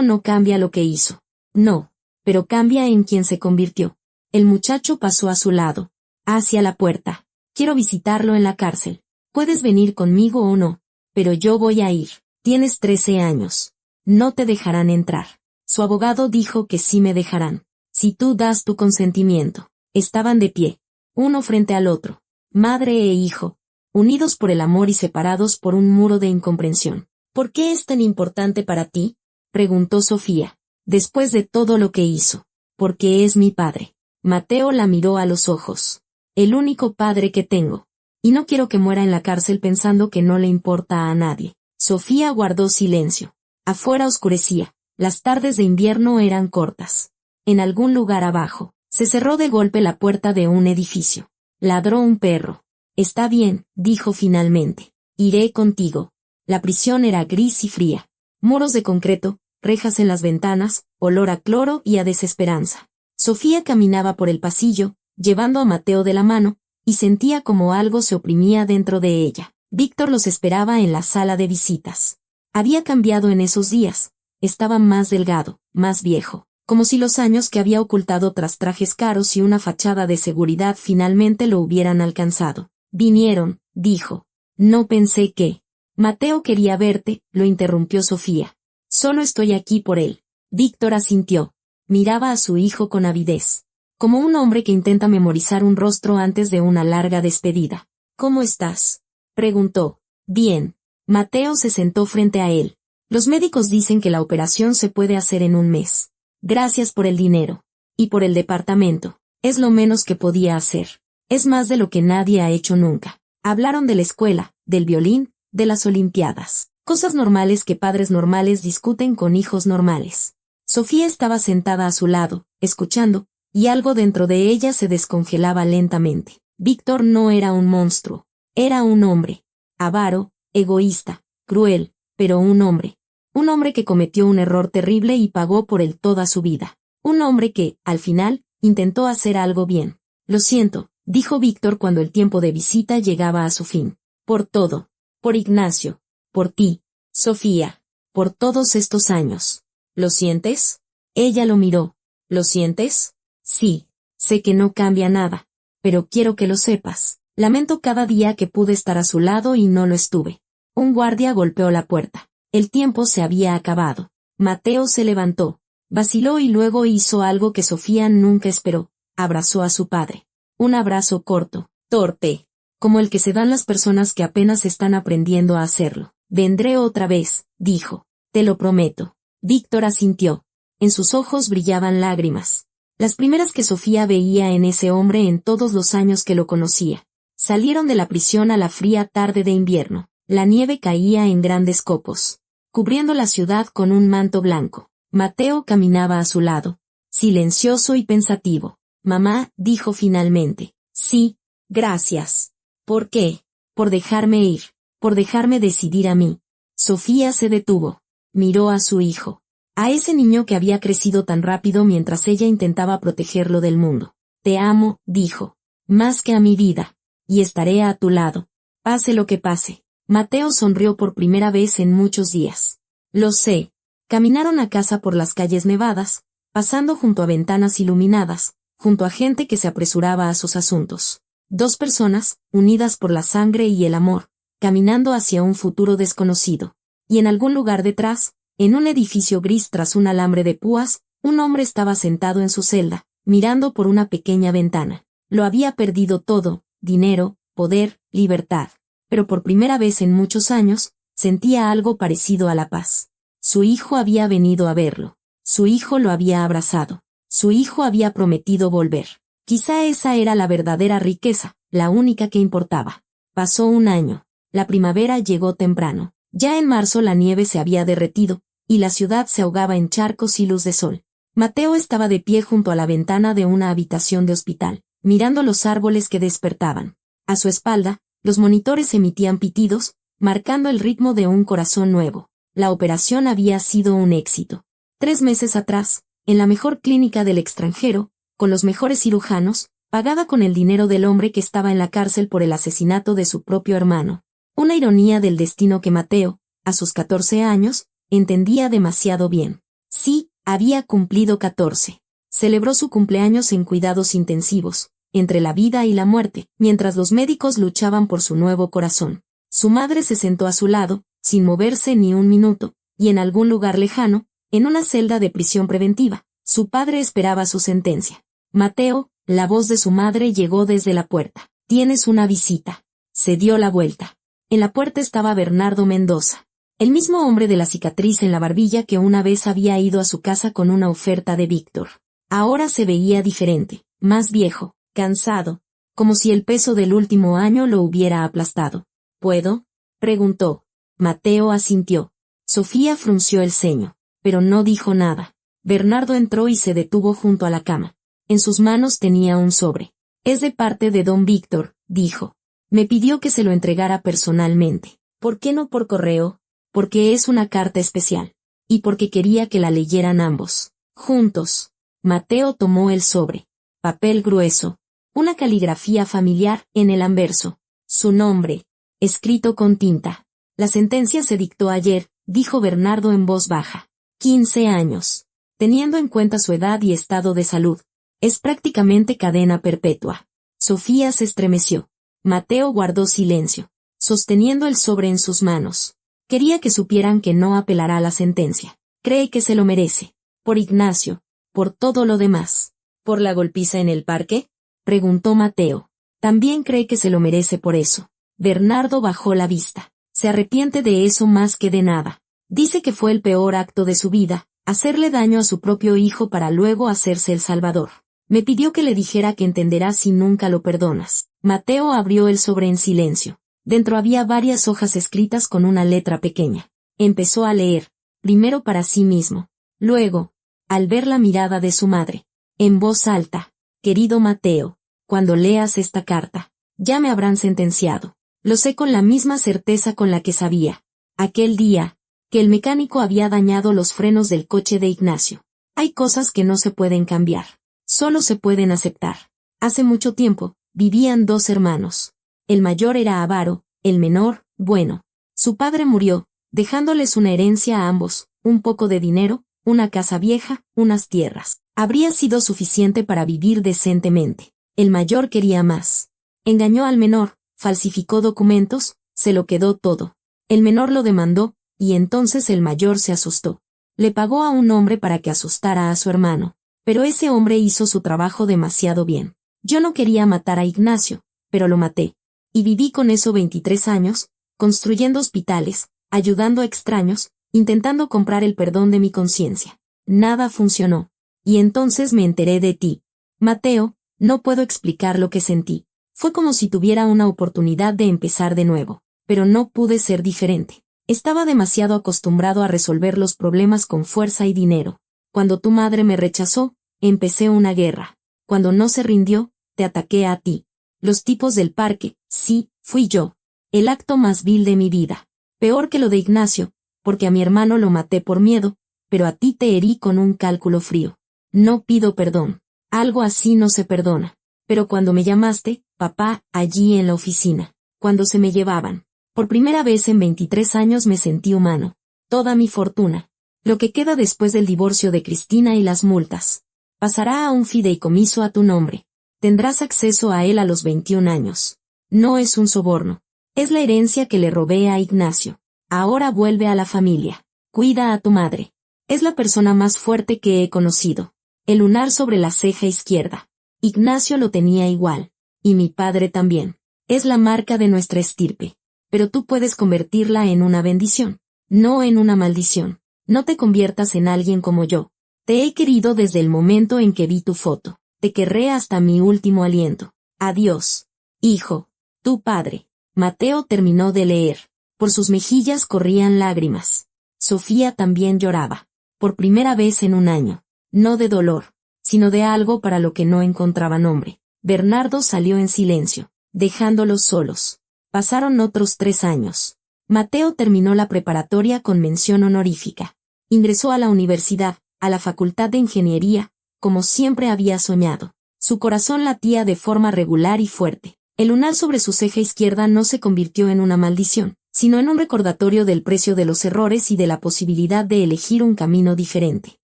A: no cambia lo que hizo. No. Pero cambia en quien se convirtió. El muchacho pasó a su lado. Hacia la puerta. Quiero visitarlo en la cárcel. Puedes venir conmigo o no. Pero yo voy a ir. Tienes 13 años. No te dejarán entrar. Su abogado dijo que sí me dejarán. Si tú das tu consentimiento. Estaban de pie, uno frente al otro, madre e hijo, unidos por el amor y separados por un muro de incomprensión. ¿Por qué es tan importante para ti? Preguntó Sofía, después de todo lo que hizo. Porque es mi padre. Mateo la miró a los ojos. El único padre que tengo. Y no quiero que muera en la cárcel pensando que no le importa a nadie. Sofía guardó silencio. Afuera oscurecía. Las tardes de invierno eran cortas. En algún lugar abajo, se cerró de golpe la puerta de un edificio. Ladró un perro. Está bien, dijo finalmente. Iré contigo. La prisión era gris y fría. Muros de concreto, rejas en las ventanas, olor a cloro y a desesperanza. Sofía caminaba por el pasillo, llevando a Mateo de la mano, y sentía como algo se oprimía dentro de ella. Víctor los esperaba en la sala de visitas. Había cambiado en esos días. Estaba más delgado, más viejo, como si los años que había ocultado tras trajes caros y una fachada de seguridad finalmente lo hubieran alcanzado. Vinieron, dijo. No pensé que... Mateo quería verte, lo interrumpió Sofía. Solo estoy aquí por él. Víctor asintió. Miraba a su hijo con avidez. Como un hombre que intenta memorizar un rostro antes de una larga despedida. ¿Cómo estás? Preguntó. Bien. Mateo se sentó frente a él. Los médicos dicen que la operación se puede hacer en un mes. Gracias por el dinero. Y por el departamento. Es lo menos que podía hacer. Es más de lo que nadie ha hecho nunca. Hablaron de la escuela, del violín, de las olimpiadas. Cosas normales que padres normales discuten con hijos normales. Sofía estaba sentada a su lado, escuchando, y algo dentro de ella se descongelaba lentamente. Víctor no era un monstruo. Era un hombre. Avaro, egoísta, cruel, pero un hombre. Un hombre que cometió un error terrible y pagó por él toda su vida. Un hombre que, al final, intentó hacer algo bien. Lo siento, dijo Víctor cuando el tiempo de visita llegaba a su fin. Por todo. Por Ignacio. Por ti, Sofía. Por todos estos años. ¿Lo sientes? Ella lo miró. ¿Lo sientes? Sí. Sé que no cambia nada. Pero quiero que lo sepas. Lamento cada día que pude estar a su lado y no lo estuve. Un guardia golpeó la puerta. El tiempo se había acabado. Mateo se levantó. Vaciló y luego hizo algo que Sofía nunca esperó. Abrazó a su padre. Un abrazo corto, torpe, como el que se dan las personas que apenas están aprendiendo a hacerlo. Vendré otra vez, dijo. Te lo prometo. Víctor asintió. En sus ojos brillaban lágrimas. Las primeras que Sofía veía en ese hombre en todos los años que lo conocía. Salieron de la prisión a la fría tarde de invierno. La nieve caía en grandes copos, cubriendo la ciudad con un manto blanco. Mateo caminaba a su lado, silencioso y pensativo. Mamá, dijo finalmente. Sí, gracias. ¿Por qué? Por dejarme ir, por dejarme decidir a mí. Sofía se detuvo. Miró a su hijo. A ese niño que había crecido tan rápido mientras ella intentaba protegerlo del mundo. Te amo, dijo. Más que a mi vida. Y estaré a tu lado. Pase lo que pase. Mateo sonrió por primera vez en muchos días. Lo sé. Caminaron a casa por las calles nevadas, pasando junto a ventanas iluminadas, junto a gente que se apresuraba a sus asuntos. Dos personas, unidas por la sangre y el amor, caminando hacia un futuro desconocido. Y en algún lugar detrás, en un edificio gris tras un alambre de púas, un hombre estaba sentado en su celda, mirando por una pequeña ventana. Lo había perdido todo, dinero, poder, libertad. Pero por primera vez en muchos años, sentía algo parecido a la paz. Su hijo había venido a verlo. Su hijo lo había abrazado. Su hijo había prometido volver. Quizá esa era la verdadera riqueza, la única que importaba. Pasó un año. La primavera llegó temprano. Ya en marzo la nieve se había derretido, y la ciudad se ahogaba en charcos y luz de sol. Mateo estaba de pie junto a la ventana de una habitación de hospital, mirando los árboles que despertaban. A su espalda, los monitores emitían pitidos, marcando el ritmo de un corazón nuevo. La operación había sido un éxito. 3 meses atrás, en la mejor clínica del extranjero, con los mejores cirujanos, pagada con el dinero del hombre que estaba en la cárcel por el asesinato de su propio hermano. Una ironía del destino que Mateo, a sus 14 años, entendía demasiado bien. Sí, había cumplido 14. Celebró su cumpleaños en cuidados intensivos, entre la vida y la muerte, mientras los médicos luchaban por su nuevo corazón. Su madre se sentó a su lado, sin moverse ni un minuto, y en algún lugar lejano, En una celda de prisión preventiva, su padre esperaba su sentencia. Mateo, la voz de su madre llegó desde la puerta. «Tienes una visita». Se dio la vuelta. En la puerta estaba Bernardo Mendoza, el mismo hombre de la cicatriz en la barbilla que una vez había ido a su casa con una oferta de Víctor. Ahora se veía diferente, más viejo, cansado, como si el peso del último año lo hubiera aplastado. «¿Puedo?», preguntó. Mateo asintió. Sofía frunció el ceño, pero no dijo nada. Bernardo entró y se detuvo junto a la cama. En sus manos tenía un sobre. «Es de parte de don Víctor», dijo. «Me pidió que se lo entregara personalmente». «¿Por qué no por correo?». «Porque es una carta especial. Y porque quería que la leyeran ambos. Juntos». Mateo tomó el sobre. Papel grueso. Una caligrafía familiar en el anverso. Su nombre, escrito con tinta. «La sentencia se dictó ayer», dijo Bernardo en voz baja. 15 años. Teniendo en cuenta su edad y estado de salud. Es prácticamente cadena perpetua. Sofía se estremeció. Mateo guardó silencio, sosteniendo el sobre en sus manos. Quería que supieran que no apelará a la sentencia. Cree que se lo merece. Por Ignacio. Por todo lo demás. ¿Por la golpiza en el parque?, preguntó Mateo. También cree que se lo merece por eso. Bernardo bajó la vista. Se arrepiente de eso más que de nada. Dice que fue el peor acto de su vida, hacerle daño a su propio hijo para luego hacerse el salvador. Me pidió que le dijera que entenderás si nunca lo perdonas. Mateo abrió el sobre en silencio. Dentro había varias hojas escritas con una letra pequeña. Empezó a leer, primero para sí mismo. Luego, al ver la mirada de su madre, en voz alta. «Querido Mateo, cuando leas esta carta, ya me habrán sentenciado. Lo sé con la misma certeza con la que sabía, aquel día, que el mecánico había dañado los frenos del coche de Ignacio. Hay cosas que no se pueden cambiar. Solo se pueden aceptar. Hace mucho tiempo, vivían 2 hermanos. El mayor era avaro, el menor, bueno. Su padre murió, dejándoles una herencia a ambos, un poco de dinero, una casa vieja, unas tierras. Habría sido suficiente para vivir decentemente. El mayor quería más. Engañó al menor, falsificó documentos, se lo quedó todo. El menor lo demandó, y entonces el mayor se asustó. Le pagó a un hombre para que asustara a su hermano. Pero ese hombre hizo su trabajo demasiado bien. Yo no quería matar a Ignacio, pero lo maté. Y viví con eso 23 años, construyendo hospitales, ayudando a extraños, intentando comprar el perdón de mi conciencia. Nada funcionó. Y entonces me enteré de ti. Mateo, no puedo explicar lo que sentí. Fue como si tuviera una oportunidad de empezar de nuevo. Pero no pude ser diferente. Estaba demasiado acostumbrado a resolver los problemas con fuerza y dinero. Cuando tu madre me rechazó, empecé una guerra. Cuando no se rindió, te ataqué a ti. Los tipos del parque, sí, fui yo. El acto más vil de mi vida. Peor que lo de Ignacio, porque a mi hermano lo maté por miedo, pero a ti te herí con un cálculo frío. No pido perdón. Algo así no se perdona. Pero cuando me llamaste, papá, allí en la oficina, cuando se me llevaban, por primera vez en 23 años me sentí humano. Toda mi fortuna, lo que queda después del divorcio de Cristina y las multas, pasará a un fideicomiso a tu nombre. Tendrás acceso a él a los 21 años. No es un soborno. Es la herencia que le robé a Ignacio. Ahora vuelve a la familia. Cuida a tu madre. Es la persona más fuerte que he conocido. El lunar sobre la ceja izquierda. Ignacio lo tenía igual. Y mi padre también. Es la marca de nuestra estirpe. Pero tú puedes convertirla en una bendición. No en una maldición. No te conviertas en alguien como yo. Te he querido desde el momento en que vi tu foto. Te querré hasta mi último aliento. Adiós. Hijo. Tu padre. Mateo terminó de leer. Por sus mejillas corrían lágrimas. Sofía también lloraba. Por primera vez en un año. No de dolor, sino de algo para lo que no encontraba nombre. Bernardo salió en silencio, dejándolos solos. Pasaron otros 3 años. Mateo terminó la preparatoria con mención honorífica. Ingresó a la universidad, a la Facultad de Ingeniería, como siempre había soñado. Su corazón latía de forma regular y fuerte. El lunar sobre su ceja izquierda no se convirtió en una maldición, sino en un recordatorio del precio de los errores y de la posibilidad de elegir un camino diferente.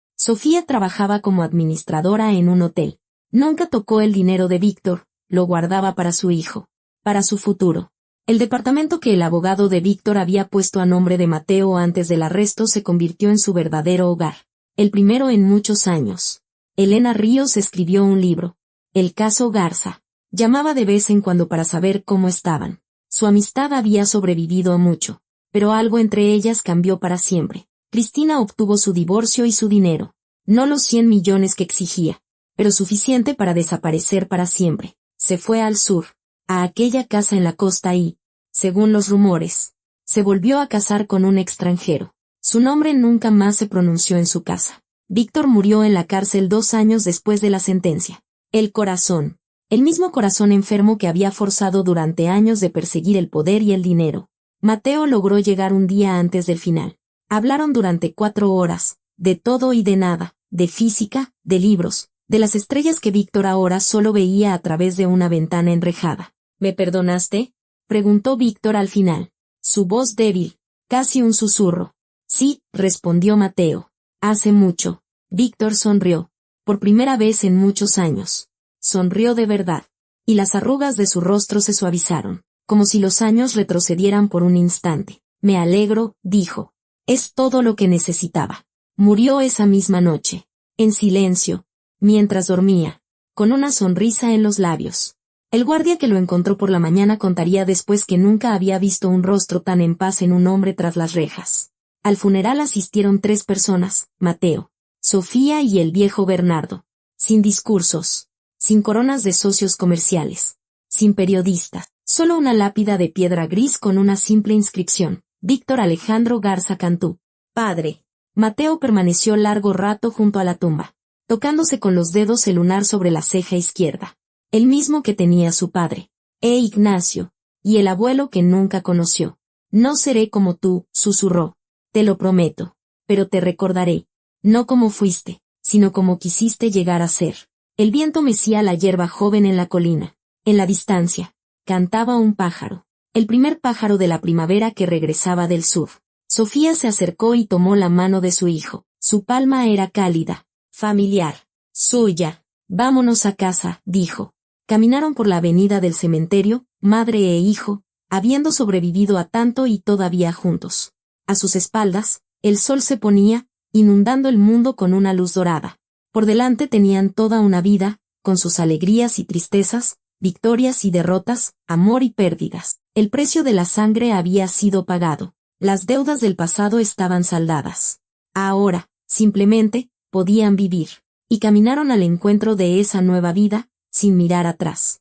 A: Sofía trabajaba como administradora en un hotel. Nunca tocó el dinero de Víctor, lo guardaba para su hijo, para su futuro. El departamento que el abogado de Víctor había puesto a nombre de Mateo antes del arresto se convirtió en su verdadero hogar. el primero en muchos años. Elena Ríos escribió un libro, El caso Garza. Llamaba de vez en cuando para saber cómo estaban. Su amistad había sobrevivido a mucho, pero algo entre ellas cambió para siempre. Cristina obtuvo su divorcio y su dinero. No los 100 millones que exigía, pero suficiente para desaparecer para siempre. Se fue al sur, a aquella casa en la costa y, según los rumores, se volvió a casar con un extranjero. Su nombre nunca más se pronunció en su casa. Víctor murió en la cárcel 2 años después de la sentencia. El corazón. El mismo corazón enfermo que había forzado durante años de perseguir el poder y el dinero. Mateo logró llegar un día antes del final. Hablaron durante 4 horas, de todo y de nada, de física, de libros, de las estrellas que Víctor ahora solo veía a través de una ventana enrejada. ¿Me perdonaste?, preguntó Víctor al final. Su voz débil, casi un susurro. Sí, respondió Mateo. Hace mucho. Víctor sonrió. Por primera vez en muchos años. Sonrió de verdad. Y las arrugas de su rostro se suavizaron, como si los años retrocedieran por un instante. Me alegro, dijo. Es todo lo que necesitaba. Murió esa misma noche, en silencio, mientras dormía, con una sonrisa en los labios. El guardia que lo encontró por la mañana contaría después que nunca había visto un rostro tan en paz en un hombre tras las rejas. Al funeral asistieron 3 personas, Mateo, Sofía y el viejo Bernardo. Sin discursos, sin coronas de socios comerciales, sin periodistas, solo una lápida de piedra gris con una simple inscripción. Víctor Alejandro Garza Cantú. Padre. Mateo permaneció largo rato junto a la tumba, tocándose con los dedos el lunar sobre la ceja izquierda, el mismo que tenía su padre, Ignacio, y el abuelo que nunca conoció. No seré como tú, susurró. Te lo prometo, pero te recordaré, no como fuiste, sino como quisiste llegar a ser. El viento mecía la hierba joven en la colina. En la distancia, cantaba un pájaro. El primer pájaro de la primavera que regresaba del sur. Sofía se acercó y tomó la mano de su hijo. Su palma era cálida, familiar, suya. Vámonos a casa, dijo. Caminaron por la avenida del cementerio, madre e hijo, habiendo sobrevivido a tanto y todavía juntos. A sus espaldas, el sol se ponía, inundando el mundo con una luz dorada. Por delante tenían toda una vida, con sus alegrías y tristezas, victorias y derrotas, amor y pérdidas. El precio de la sangre había sido pagado. Las deudas del pasado estaban saldadas. Ahora, simplemente, podían vivir. Y caminaron al encuentro de esa nueva vida, sin mirar atrás.